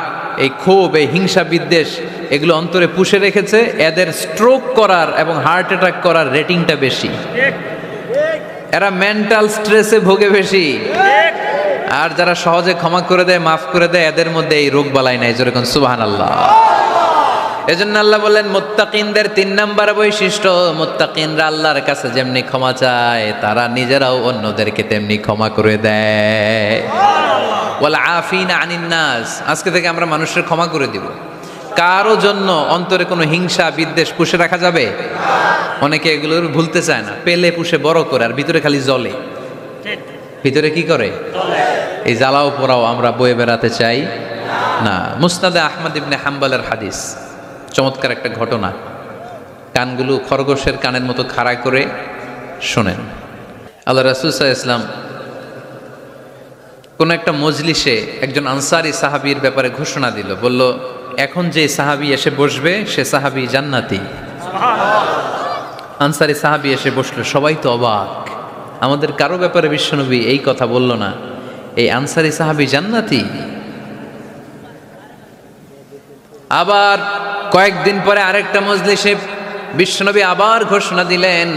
এই ক্ষোভ, এই হিংসা বিদ্বেষ এগুলো অন্তরে পুষে রেখেছে, এদের স্ট্রোক করার এবং হার্ট অ্যাটাক করার রেটিংটা বেশি। এরা মেন্টাল স্ট্রেসে ভোগে বেশি। আর যারা সহজে ক্ষমা করে দেয়, মাফ করে দেয়, এদের মধ্যে এই রোগ বালাই নাই। যেরকম সুবহানাল্লাহ। এজন্য আল্লাহ বললেন মুত্তাকিনদের 3 নাম্বার বৈশিষ্ট্য, মুত্তাকিনরা আল্লাহর কাছে যেমনি ক্ষমা চায়, তারা নিজেরাও অন্যদেরকে তেমনি ক্ষমা করে দেয়। ওয়াল আফিনা আনিন নাস, আজকে থেকে আমরা মানুষের ক্ষমা করে দিব। কারো জন্য অন্তরে কোনো হিংসা বিদ্বেষ পুষে রাখা যাবে? অনেকে এগুলো ভুলতে চায় না, পেলে পুষে বড় করে, আর ভিতরে খালি জ্বলে। ভিতরে কি করে? এই জ্বালাও পোড়াও আমরা বয়ে বেড়াতে চাই না। মুসনাদে আহমদ ইবনে হাম্বলের হাদিস, চমৎকার একটা ঘটনা। কানগুলো খরগোশের কানের মতো খাড়া করে শোনেন। আল্লাহ রাসূল সাল্লাল্লাহু আলাইহি ওয়াসাল্লাম কোন একটা মজলিসে একজন আনসারী সাহাবীর ব্যাপারে ঘোষণা দিল, বলল, এখন যে সাহাবী এসে বসবে সে সাহাবী জান্নাতি। আনসারী সাহাবী এসে বসলো, সবাই তো অবাক, আমাদের কারো ব্যাপারে বিশ্বনবী এই কথা বলল না, এই আনসারী সাহাবী জান্নাতি। আবার কয়েকদিন পরে আরেকটা মজলিসে বিশ্বনবী আবার ঘোষণা দিলেন,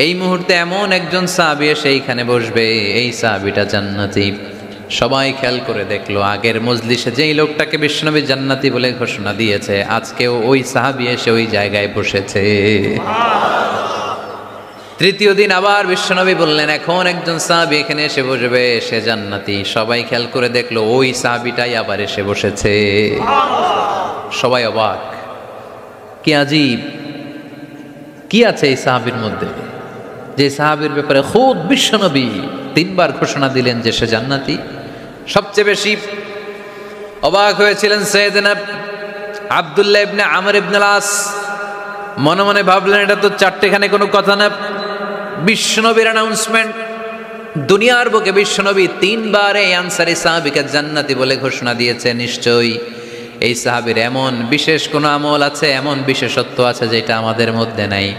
এই মুহূর্তে এমন একজন সাহাবী এসে এইখানে বসবে, এই সাহাবীটা জান্নাতি। সবাই খেয়াল করে দেখলো, আগের মজলিসে যেই লোকটাকে বিশ্বনবী জান্নাতি বলে ঘোষণা দিয়েছে, আজকেও ওই সাহাবী এসে ওই জায়গায় বসেছে। তৃতীয় দিন আবার বিশ্বনবী বললেন, এখন একজন সাহাবী এখানে এসে বসবে, সে জান্নাতি। সবাই খেয়াল করে দেখলো, ওই সাহাবীটাই আবার এসে বসেছে। সবাই অবাক, কি আজীব, কি আছে এই সাহাবীর মধ্যে, যে সাহাবীর ব্যাপারে খুদ বিশ্বনবী 3 বার ঘোষণা দিলেন যে সে জান্নাতি। সবচেয়ে বেশি অবাক হয়েছিলেন সাইয়েদনা আব্দুল্লাহ ইবনে আমর ইবনে আস। মনে মনে ভাবলেন, এটা তো চারটেখানে কোনো কথা না, বিশ্বনবীর অ্যানাউন্সমেন্ট। দুনিয়ার বুকে বিশ্বনবী 3 বার এই আনসারী সাহাবীকে জান্নাতি বলে ঘোষণা দিয়েছে, নিশ্চয়ই এই সাহাবীর এমন বিশেষ কোনো আমল আছে, এমন বিশেষত্ব আছে যেটা আমাদের মধ্যে নাই।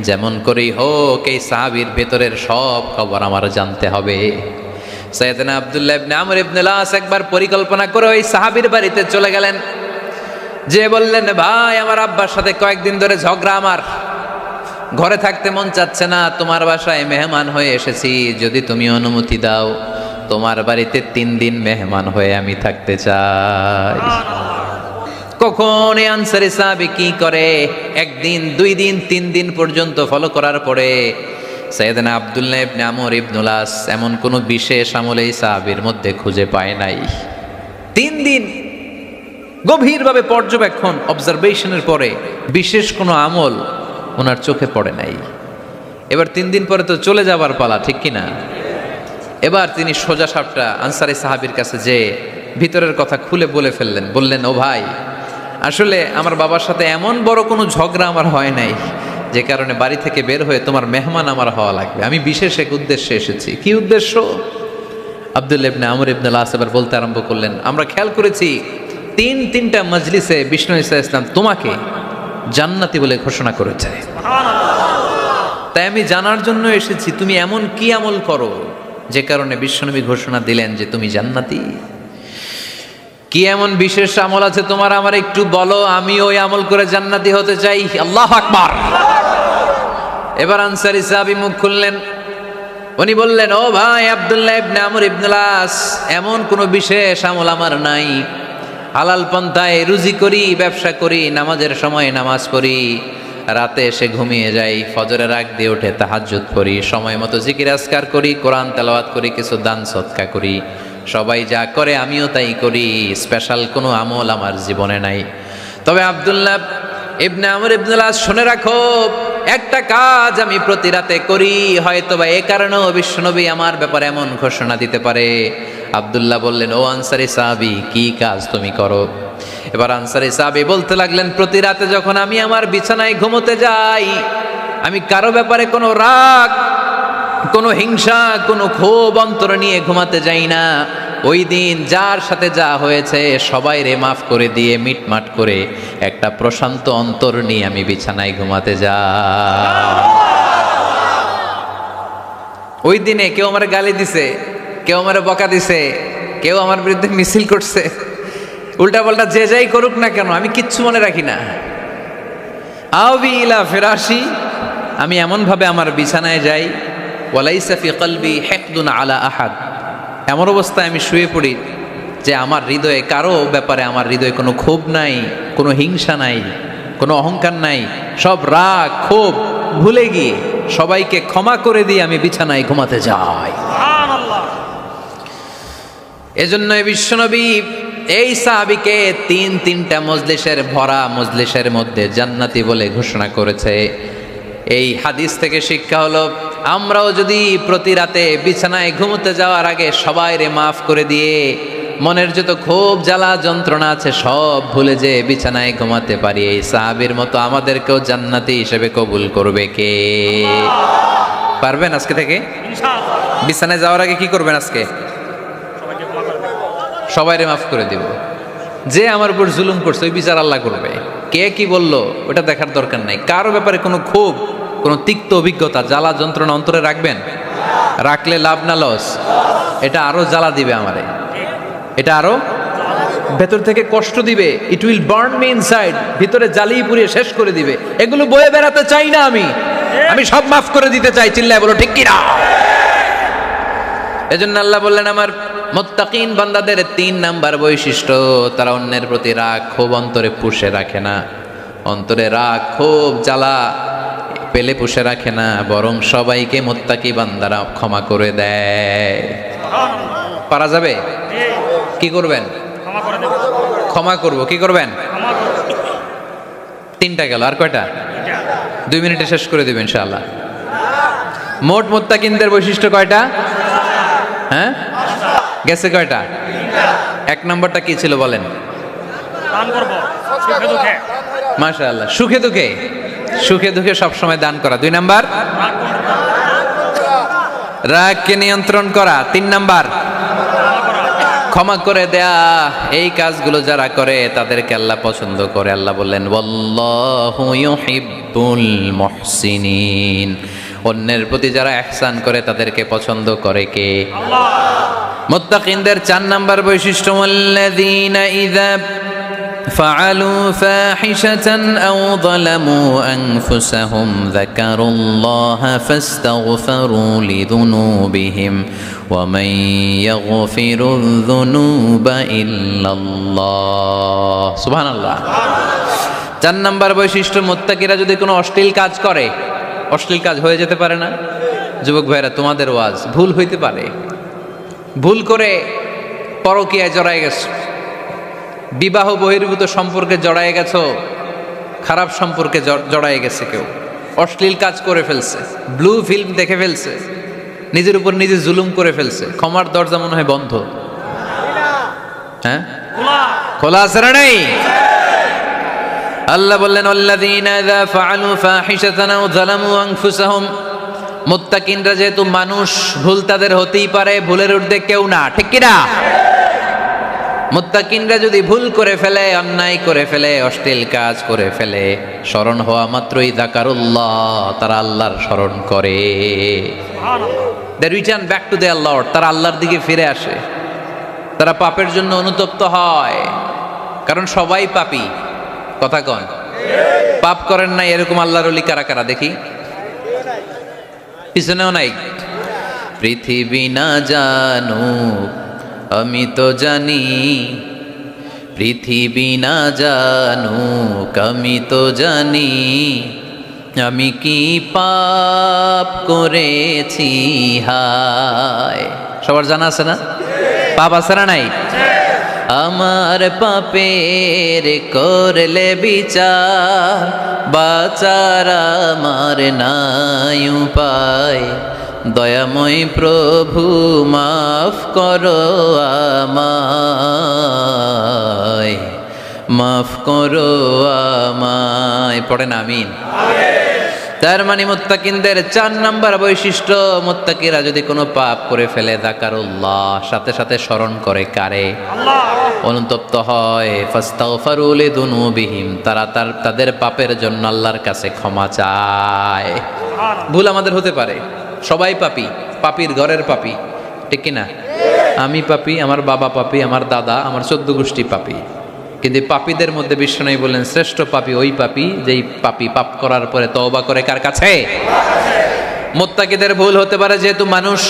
যেমন করেই হোক এই সাহাবীর ভেতরের সব খবর আমার জানতে হবে। সাইয়েদনা আব্দুল্লাহ ইবনে আমর ইবনে আস একবার পরিকল্পনা করে ওই সাহাবীর বাড়িতে চলে গেলেন, যে বললেন, ভাই আমার আব্বার সাথে কয়েকদিন ধরে ঝগড়া, আমার ঘরে থাকতে মন চাচ্ছে না, তোমার বাসায় মেহমান হয়ে এসেছি, যদি তুমি অনুমতি দাও তোমার বাড়িতে 3 দিন মেহমান হয়ে আমি থাকতে চাই। কখন এই আনসারী সাহাবী কি করে, 1 দিন 2 দিন 3 দিন পর্যন্ত ফলো করার পরে সাইয়েদনা আব্দুল্লাহ ইবনে আমর ইবনুল আস এমন কোন বিশেষ আমল এই সাহাবীর মধ্যে খুঁজে পায় নাই। 3 দিন গভীরভাবে পর্যবেক্ষণ, অবজারভেশনের পরে বিশেষ কোনো আমল ওনার চোখে পড়ে নাই। এবার 3 দিন পরে তো চলে যাবার পালা, ঠিক কিনা? এবার তিনি সোজা সাপটা আনসারী সাহাবীর কাছে যে ভিতরের কথা খুলে বলে ফেললেন। বললেন, ও ভাই, আসলে আমার বাবার সাথে এমন বড় কোনো ঝগড়া আমার হয় নাই যে কারণে বাড়ি থেকে বের হয়ে তোমার মেহমান আমার হওয়া লাগবে। আমি বিশেষ এক উদ্দেশ্যে এসেছি। কি উদ্দেশ্য? আব্দুল্লাহ ইবনে আমর ইবনুল আস এবার বলতে আরম্ভ করলেন, আমরা খেয়াল করেছি 3টা মজলিসে বিষ্ণু ঈসা ইসলাম তোমাকে জান্নাতি বলে ঘোষণা করেছে। তাই আমি জানার জন্য এসেছি তুমি এমন কি আমল করো যে কারণে বিশ্বনবী ঘোষণা দিলেন যে তুমি জান্নাতি। কি এমন বিশেষ আমল আছে তোমার, আমার একটু বলো, আমি ওই আমল করে জান্নাতি হতে চাই। আল্লাহু আকবার। এবার আনসারী সাহাবী মুখ খুললেন। উনি বললেন, ও ভাই আব্দুল্লাহ ইবনে আমর ইবনুল আস, এমন কোনো বিশেষ আমল আমার নাই। হালাল পন্থায় রুজি করি, ব্যবসা করি, নামাজের সময় নামাজ পড়ি, রাতে এসে ঘুমিয়ে যাই, ফজরের আগ দিয়ে উঠে তাহাজ্জুদ করি, সময় মতো জিকির আজকার করি, কোরআন তেলাওয়াত করি, কিছু দান সদকা করি। সবাই যা করে আমিও তাই করি, স্পেশাল কোনো আমল আমার জীবনে নাই। তবে আব্দুল্লাহ ইবনে আমর ইবনুল আস, শুনে রাখো, একটা কাজ আমি প্রতি রাতে করি, হয়তোবা এ কারণেও বিশ্বনবী আমার ব্যাপারে এমন ঘোষণা দিতে পারে। আব্দুল্লাহ বললেন, ও আনসারী সাহাবী, কি কাজ তুমি করো? এবার আনসারী সাহাবী বলতে লাগলেন, প্রতি রাতে যখন আমি আমার বিছানায় ঘুমোতে যাই, আমি কারো ব্যাপারে কোনো রাগ, কোনো হিংসা, কোনো ক্ষোভ অন্তর নিয়ে ঘুমাতে যাই না। ওই দিন যার সাথে যা হয়েছে সবাই রে মাফ করে দিয়ে মিটমাট করে একটা প্রশান্ত অন্তর নিয়ে আমি বিছানায় ঘুমাতে যাই। ওই দিনে কেউ আমার গালি দিছে, কেউ আমার বকা দিছে, কেউ আমার বিরুদ্ধে মিছিল করছে, উল্টা পাল্টা যে যাই করুক না কেন, আমি কিচ্ছু মনে রাখি না। আওবি ইলা ফিরাশি, আমি এমন ভাবে আমার বিছানায় যাই, ওয়ালাইসা ফি কলবি হিকদুন আলা আহাদ, এমন অবস্থায় আমি শুয়ে পড়ি যে আমার হৃদয়ে কারো ব্যাপারে আমার হৃদয়ে কোনো ক্ষোভ নাই, কোনো হিংসা নাই, কোনো অহংকার নাই, সব রাগ ক্ষোভ ভুলে গিয়ে সবাইকে ক্ষমা করে দিয়ে আমি বিছানায় ঘুমাতে যাই। এজন্য বিশ্বনবী এই সাহাবীকে 3টা মজলিসের ভরা মজলিসের মধ্যে জান্নাতি বলে ঘোষণা করেছে। এই হাদিস থেকে শিক্ষা হলো, আমরাও যদি প্রতি রাতে বিছানায় ঘুমোতে যাওয়ার আগে সবাইরে মাফ করে দিয়ে মনের যত ক্ষোভ জ্বালা যন্ত্রণা আছে সব ভুলে যে বিছানায় ঘুমাতে পারি, এই সাহাবীর মতো আমাদেরকেও জান্নাতি হিসেবে কবুল করবে কে? পারবেন আজকে থেকে? ইনশাআল্লাহ। বিছানায় যাওয়ার আগে কি করবেন? আজকে সবাইরে মাফ করে দিব। যে আমার উপর জুলুম করছে ওই বিচার আল্লাহ করবে। কে কি বললো ওটা দেখার দরকার নাই। কারো ব্যাপারে কোনো ক্ষোভ, কোনো তিক্ত অভিজ্ঞতা, জ্বালা যন্ত্রণা অন্তরে রাখবেন? রাখলে লাভ না লস? এটা আরো জ্বালা দিবে আমারে, এটা আরো ভেতর থেকে কষ্ট দিবে। It will burn me inside, ভিতরে জ্বালিয়ে পুড়িয়ে শেষ করে দিবে। এগুলো বয়ে বেড়াতে চাই না আমি সব মাফ করে দিতে চাই। চিল্লায় বলো ঠিক কিনা? এজন্য আল্লাহ বললেন, আমার মুত্তাকিন বান্দাদের 3 নাম্বার বৈশিষ্ট্য, তারা অন্যের প্রতি রাগ ক্ষোভ অন্তরে পুষে রাখে না। অন্তরে রাগ ক্ষোভ জ্বালা পেলে পুষে রাখে না, বরং সবাইকে মুত্তাকি বান্দারা ক্ষমা করে দেয়। পারা যাবে? কি করবেন? ক্ষমা করব। কি করবেন? 3টা গেল, আর কয়টা? 2 মিনিটে শেষ করে দেবেন ইনশাআল্লাহ। মোট মুত্তাকিনদের বৈশিষ্ট্য কয়টা? হ্যাঁ, গেছে কয়টা? 1 নম্বরটা কি ছিল বলেন? দান করব সুখে দুঃখে। মাশাআল্লাহ, সুখে দুঃখে, সুখে দুঃখে সব সময় দান করা। 2 নাম্বার রাগকে নিয়ন্ত্রণ করা। 3 নাম্বার ক্ষমা করে দেয়া। এই কাজগুলো যারা করে তাদেরকে আল্লাহ পছন্দ করে। আল্লাহ বললেন, ওয়াল্লাহু ইউহিব্বুল মুহসিনিন, অন্যের প্রতি যারা ইহসান করে তাদেরকে পছন্দ করে কে? আল্লাহ। মুত্তাকিনদের 4 নাম্বার বৈশিষ্ট্য, ওয়াল্লাযীনা ইযা فعلوا فاحشة أو ظلموا أنفسهم ذكروا الله فاستغفروا لذنوبهم ومن يغفر الذنوب إلا الله سبحان الله 4 নম্বর বৈশিষ্ট্য মুত্তাকিরা যদি কোনো অশ্লীল কাজ করে, অশ্লীল কাজ হয়ে যেতে পারে না যুবক ভাইরা? তোমাদের ওয়াজ ভুল হইতে পারে, ভুল করে পরকীয়ায় জড়ায় গেছো, বিবাহ বহির্ভূত সম্পর্কে জড়ায় গেছো, খারাপ সম্পর্কে জড়ায় গেছে, কেউ অশ্লীল কাজ করে ফেলছে, ব্লু ফিল্ম দেখে ফেলছে, নিজের উপর নিজে জুলুম করে ফেলছে, ক্ষমার দরজা মনে হয় বন্ধ। হ্যাঁ, খোলা আছে না নেই? আল্লাহ বললেন আল্লাযীনা ইযা ফাআলু ফাহিশাতান আও যালামু আনফুসাহুম, মুত্তাকিনরা যেহেতু মানুষ, ভুল তাদের হতেই পারে, ভুলের ঊর্ধ্বে কেউ না, ঠিক কি না? মুত্তাকিনরা যদি ভুল করে ফেলে, অন্যায় করে ফেলে, অশ্লীল কাজ করে ফেলে, স্মরণ হওয়া মাত্রই যাকারুল্লাহ, তারা আল্লাহর স্মরণ করে। They return back to their lord, তারা আল্লাহর দিকে ফিরে আসে, তারা পাপের জন্য অনুতপ্ত হয়। কারণ সবাই পাপী, কথা কন? পাপ করেন নাই এরকম আল্লাহর ওলি কারা কারা দেখি? পিছনেও নাই। পৃথিবী না জানুক আমি তো জানি, পৃথিবী না জানুক আমি তো জানি, আমি কি পাপ করেছি হায়। সবার জানা আছে না? পাপ আছে না নাই? আমার পাপের করলে বিচার, বাঁচার আমার নাই উপায়, দয়াময় প্রভু মাফ করো আমায়, মাফ করো আমায়। পড়েন আমিন। তার মানে মুত্তাকিনদের 4 নম্বর বৈশিষ্ট্য, মুত্তাকিরা যদি কোনো পাপ করে ফেলে যাকারুল্লাহ, সাথে সাথে স্মরণ করে কারে? আল্লাহ। অনুতপ্ত হয়, ফাস্তাগফারু লিযুনুবিহিম, তারা তাদের পাপের জন্য আল্লাহর কাছে ক্ষমা চায়। ভুল আমাদের হতে পারে, সবাই পাপী, পাপীর ঘরের পাপী, ঠিক কি না? আমি পাপী, আমার বাবা পাপী, আমার দাদা, আমার 14 গোষ্ঠী পাপী। কিন্তু পাপীদের মধ্যে বিশ্বনবী বললেন শ্রেষ্ঠ পাপী ওই পাপী যেই পাপী পাপ করার পরে তওবা করে কার কাছে? মুত্তাকিদের ভুল হতে পারে, যেহেতু মানুষ,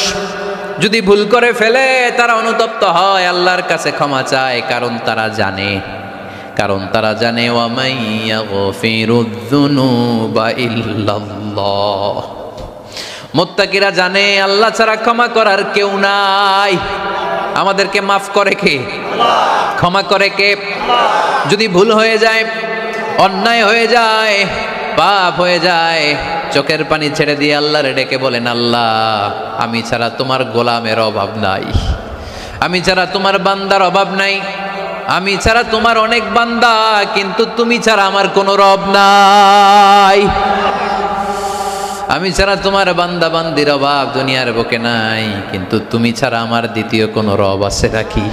যদি ভুল করে ফেলে তারা অনুতপ্ত হয়, আল্লাহর কাছে ক্ষমা চায়, কারণ তারা জানে ওয়া মাইয়াগফিরুয যুনুবা ইল্লাল্লাহ। মুত্তাকিরা জানে আল্লাহ ছাড়া ক্ষমা করার কেউ নাই। আমাদেরকে মাফ করে কে? ক্ষমা করে কে? যদি ভুল হয়ে যায়, অন্যায় হয়ে যায়, পাপ হয়ে যায়, চোখের পানি ছেড়ে দিয়ে আল্লাহরে ডেকে বলেন, আল্লাহ আমি ছাড়া তোমার গোলামের অভাব নাই, আমি ছাড়া তোমার বান্দার অভাব নাই, আমি ছাড়া তোমার অনেক বান্দা, কিন্তু তুমি ছাড়া আমার কোনো রব নাই। আমি ছাড়া তোমার বান্দা বান্দির অভাব দুনিয়ার বুকে নাই, কিন্তু তুমি ছাড়া আমার দ্বিতীয় কোনো রব আছে নাকি?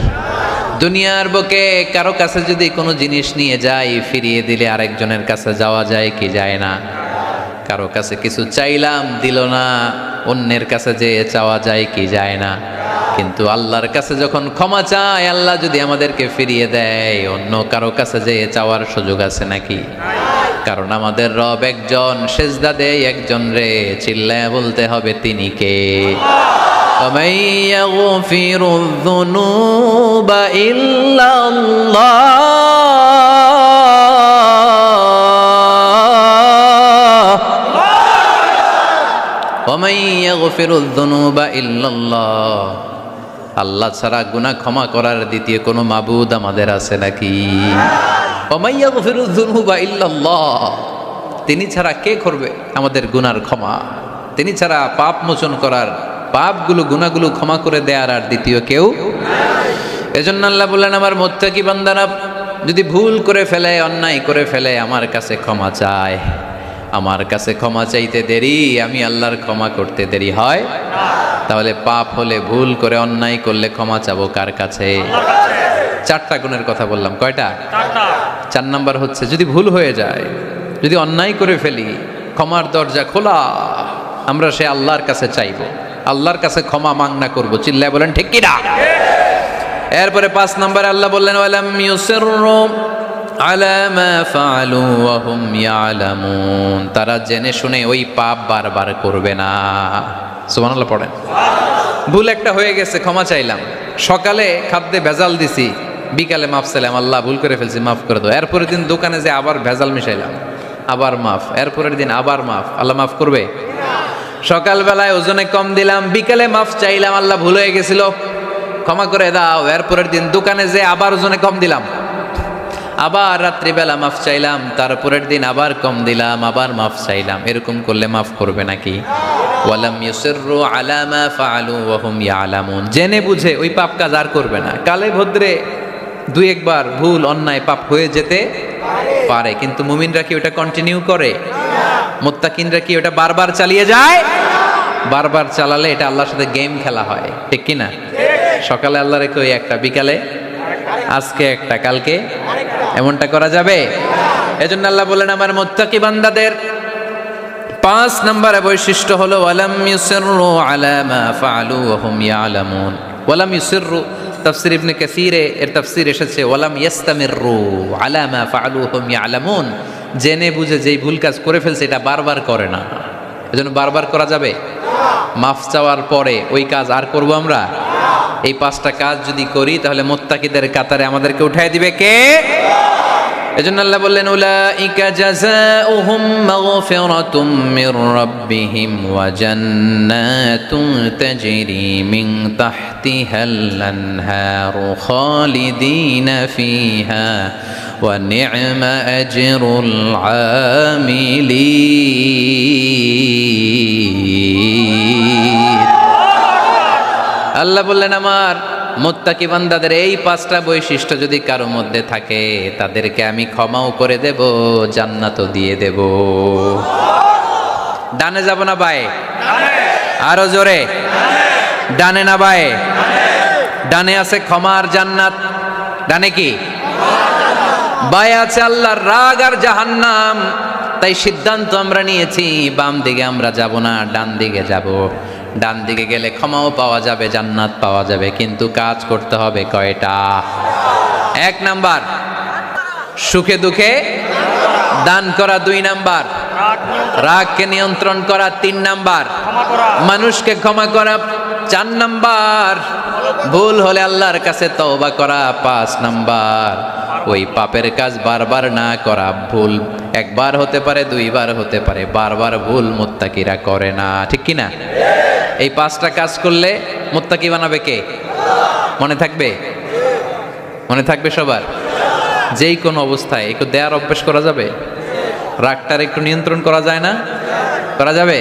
দুনিয়ার বুকে কারো কাছে যদি কোনো জিনিস নিয়ে যাই, ফিরিয়ে দিলে আরেকজনের কাছে যাওয়া যায় কি যায় না? কারো কাছে কিছু চাইলাম দিল না, অন্যের কাছে যেয়ে চাওয়া যায় কি যায় না? কিন্তু আল্লাহর কাছে যখন ক্ষমা চাই, আল্লাহ যদি আমাদেরকে ফিরিয়ে দেয়, অন্য কারো কাছে যেয়ে চাওয়ার সুযোগ আছে নাকি? কারণ আমাদের রব একজন, সেজদা দেয় একজন রে, চিল্লায় বলতে হবে তিনি কে? وَمَن يَغْفِرُ الذُّنُوبَ إِلَّا اللَّهُ وَمَن يَغْفِرُ الذُّنُوبَ إِلَّا اللَّهُ। আল্লাহ ছাড়া গুনাহ ক্ষমা করার দ্বিতীয় কোনো মাবুদ আমাদের আছে নাকি? وَمَن يَغْفِرُ الذُّنُوبَ إِلَّا اللَّهُ। তিনি ছাড়া কে করবে আমাদের গুনার ক্ষমা? তিনি ছাড়া পাপ মোচন করার, পাপগুলো গুনাহগুলো ক্ষমা করে দেয়ার আর দ্বিতীয় কেউ। এজন্য আল্লাহ বললেন, আমার মুত্তাকি বান্দারা যদি ভুল করে ফেলে, অন্যায় করে ফেলে, আমার কাছে ক্ষমা চায়। আমার কাছে ক্ষমা চাইতে দেরি, আমি আল্লাহর ক্ষমা করতে দেরি হয়? তাহলে পাপ হলে, ভুল করে অন্যায় করলে ক্ষমা চাবো কার কাছে? 4টা গুণের কথা বললাম, কয়টা? 4 নাম্বার হচ্ছে, যদি ভুল হয়ে যায়, যদি অন্যায় করে ফেলি, ক্ষমার দরজা খোলা, আমরা সে আল্লাহর কাছে চাইবো, আল্লাহর কাছে ক্ষমা মাংনা করবো। চিল্লায় বলেন ঠিক কি না? এরপরে 5 নম্বরে আল্লাহ বললেন, ওয়ালাম ইউসিররু আলা মা ফাআলু ওয়া হুম ইয়ালামুন, তারা জেনে শুনে ওই পাপ বারবার করবে না। সুবহানাল্লাহ পড়েন। ভুল একটা হয়ে গেছে, ক্ষমা চাইলাম। সকালে খাদ্যে ভেজাল দিছি, বিকালে মাফ চাইলাম, আল্লাহ ভুল করে ফেলছি, মাফ করে দাও। এরপরের দিন দোকানে যে আবার ভেজাল মিশাইলাম, আবার মাফ। এরপরের দিন আবার মাফ, আল্লাহ মাফ করবে? সকালবেলায় ওজনে কম দিলাম, বিকালে মাফ চাইলাম, আল্লাহ ভুল হয়ে গেছিল, ক্ষমা করে দাও। এরপরের দিন দোকানে যে আবার ওজনে কম দিলাম, আবার রাত্রিবেলা মাফ চাইলাম, তারপরের দিন আবার কম দিলাম, আবার মাফ চাইলাম। এরকম করলে মাফ করবে নাকি? ওয়ালাম ইউসিররু আলা মা ফাআলু ওয়া হুম ইয়ালামুন, জেনে বুঝে ওই পাপ কাজ আর করবে না। কালে ভদ্রে দুই একবার ভুল অন্যায় পাপ হয়ে যেতে পারে, কিন্তু মুমিনরা কি ওটা কন্টিনিউ করে? মুত্তাকিনরা কি ওটা বারবার চালিয়ে যায়? বারবার চালালে এটা আল্লাহর সাথে গেম খেলা হয়, ঠিক কি না? সকালে আল্লাহ রেখে ওই একটা, বিকালে আজকে একটা, কালকে এমনটা করা যাবে? এজন্য আল্লাহ বলেন আমার মুত্তাকি বান্দাদের 5 নম্বরে বৈশিষ্ট্য হলো ওয়ালাম ইউসিররু আলা মা ফাআলু ওয়া হুম ইয়ালামুন। ওয়ালাম ইউসিররু, তাফসীর ইবনে কাসীরে এর তাফসীর এসেছে ওয়ালাম ইস্তামিররু আলা মা ফাআলু ওয়া হুম ইয়ালামুন, জেনে বুঝে যেই ভুল কাজ করে ফেলছে এটা বারবার করে না। এজন্য বারবার করা যাবে? মাফ চাওয়ার পরে ওই কাজ আর করব আমরা? এই 5টা কাজ যদি করি তাহলে মুত্তাকিদের কাতারে আমাদেরকে উঠায় দিবে কে? এজন্য আল্লাহ বললেন উলাইকা জাযাউহুম মাগফিরাতুম মির রাব্বিহিম ওয়া জান্নাতুন তাজরি মিন তাহতিহাল আনহারু খালিদিনা ফিহা ওয়া নি'মা আজরুল আমিলিন। আল্লাহ বললেন আমার মুত্তাকি বান্দাদের এই 5টা বৈশিষ্ট্য যদি কারো মধ্যে থাকে তাদেরকে আমি ক্ষমাও করে দেব, জান্নাতও দিয়ে দেব। ডানে যাব না বায়ে? আরো জোরে, ডানে না বায়ে? ডানে আছে ক্ষমার জান্নাত, ডানে কি? বায়ে আছে আল্লাহর রাগ আর জাহান্নাম। তাই সিদ্ধান্ত আমরা নিয়েছি বাম দিকে আমরা যাব না, ডান দিকে যাব। ডান দিকে গেলে ক্ষমাও পাওয়া যাবে, জান্নাত পাওয়া যাবে, কিন্তু কাজ করতে হবে কয়টা? 1 নাম্বার সুখে দুঃখে দান করা, 2 নাম্বার রাগকে নিয়ন্ত্রণ করা, 3 নাম্বার মানুষকে ক্ষমা করা, 4 নাম্বার ভুল হলে আল্লাহর কাছে তওবা করা, 5 নাম্বার ওই পাপের কাজ বারবার না করা। ভুল একবার হতে পারে, 2 বার হতে পারে, বারবার ভুল মুত্তাকিরা করে না, ঠিক কি না? এই 5টা কাজ করলে মুত্তাকি বানাবে কে? মনে থাকবে? মনে থাকবে সবার? যেই কোনো অবস্থায় একটু দেয়ার অভ্যাস করা যাবে? রাগটার একটু নিয়ন্ত্রণ করা যায় না? করা যাবে?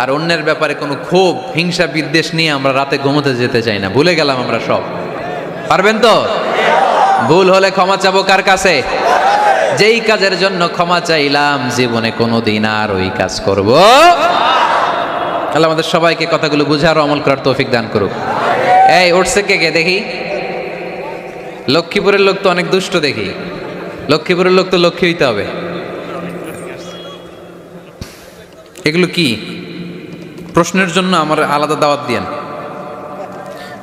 আর অন্যের ব্যাপারে কোনো ক্ষোভ হিংসা বিদ্বেষ নিয়ে আমরা রাতে ঘুমোতে যেতে চাই না, ভুলে গেলাম আমরা সব। পারবেন তো? ভুল হলে ক্ষমা চাবো কার কাছে? যেই কাজের জন্য ক্ষমা চাইলাম জীবনে কোনোদিন আর ওই কাজ করব। আল্লাহ আমাদের সবাইকে কথাগুলো বুঝার আমল করার তৌফিক দান করুক। এই উঠছে কে কে দেখি? লক্ষ্মীপুরের লোক তো অনেক দুষ্ট দেখি। লক্ষ্মীপুরের লোক তো লক্ষ্মী হইতে হবে। এগুলো কি? প্রশ্নের জন্য আমার আলাদা দাওয়াত দিয়েন।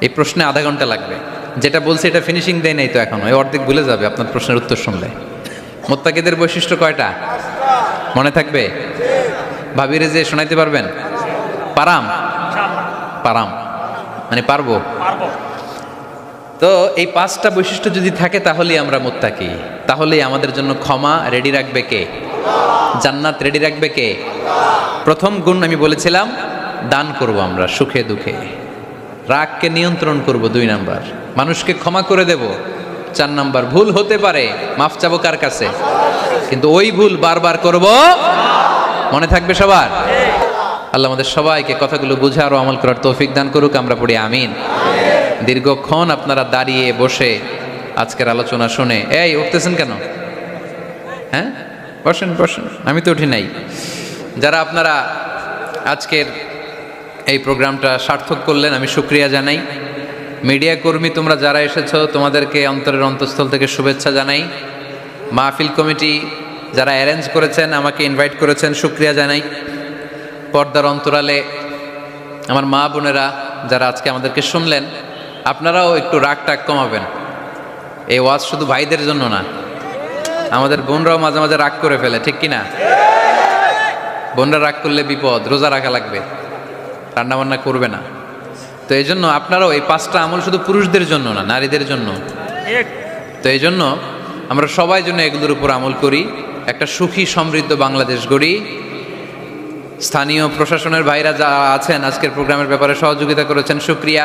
এই প্রশ্নে আধা ঘন্টা লাগবে। যেটা বলছে এটা ফিনিশিং দেয় নাই তো এখনো, এই অর্ধেক ভুলে যাবে আপনার প্রশ্নের উত্তর শুনলে। মুত্তাকিদের বৈশিষ্ট্য কয়টা মনে থাকবে? ভাবিরে যে শোনাইতে পারবেন? পারাম পারাম মানে পারবো। তো এই 5টা বৈশিষ্ট্য যদি থাকে তাহলেই আমরা মুত্তাকি। তাহলেই আমাদের জন্য ক্ষমা রেডি রাখবে কে? জান্নাত রেডি রাখবে কে? প্রথম গুণ আমি বলেছিলাম দান করব আমরা সুখে দুঃখে। রাগকে নিয়ন্ত্রণ করব 2 নাম্বার। মানুষকে ক্ষমা করে দেব 4 নাম্বার। ভুল হতে পারে, মাফ চাবো কার কাছে? কিন্তু ওই ভুল বারবার করব। মনে থাকবে সবার? আল্লাহ আমাদের সবাইকে কথাগুলো বুঝার ও আমল করার তৌফিক দান করুক। আমরা পড়ি আমিন। দীর্ঘক্ষণ আপনারা দাঁড়িয়ে বসে আজকের আলোচনা শুনে, এই উঠতেছেন কেন? হ্যাঁ বসেন বসেন, আমি তো উঠি নাই। যারা আপনারা আজকের এই প্রোগ্রামটা সার্থক করলেন আমি শুকরিয়া জানাই। মিডিয়া কর্মী তোমরা যারা এসেছো তোমাদেরকে অন্তরের অন্তঃস্থল থেকে শুভেচ্ছা জানাই। মাহফিল কমিটি যারা অ্যারেঞ্জ করেছেন, আমাকে ইনভাইট করেছেন, শুকরিয়া জানাই। পর্দার অন্তরালে আমার মা বোনেরা যারা আজকে আমাদেরকে শুনলেন, আপনারাও একটু রাগ টাগ কমাবেন। এই ওয়াজ শুধু ভাইদের জন্য না, আমাদের বোনরাও মাঝে মাঝে রাগ করে ফেলে, ঠিক কিনা? বোনরা রাগ করলে বিপদ, রোজা রাখা লাগবে, রান্না বান্না করবে না। তো এই জন্য আপনারাও এই 5টা আমল শুধু পুরুষদের জন্য না, নারীদের জন্য। তো এই জন্য আমরা সবাই জন্য এগুলোর উপর আমল করি, একটা সুখী সমৃদ্ধ বাংলাদেশ গড়ি। স্থানীয় প্রশাসনের ভাইরা যা আছেন আজকের প্রোগ্রামের ব্যাপারে সহযোগিতা করেছেন, শুকরিয়া।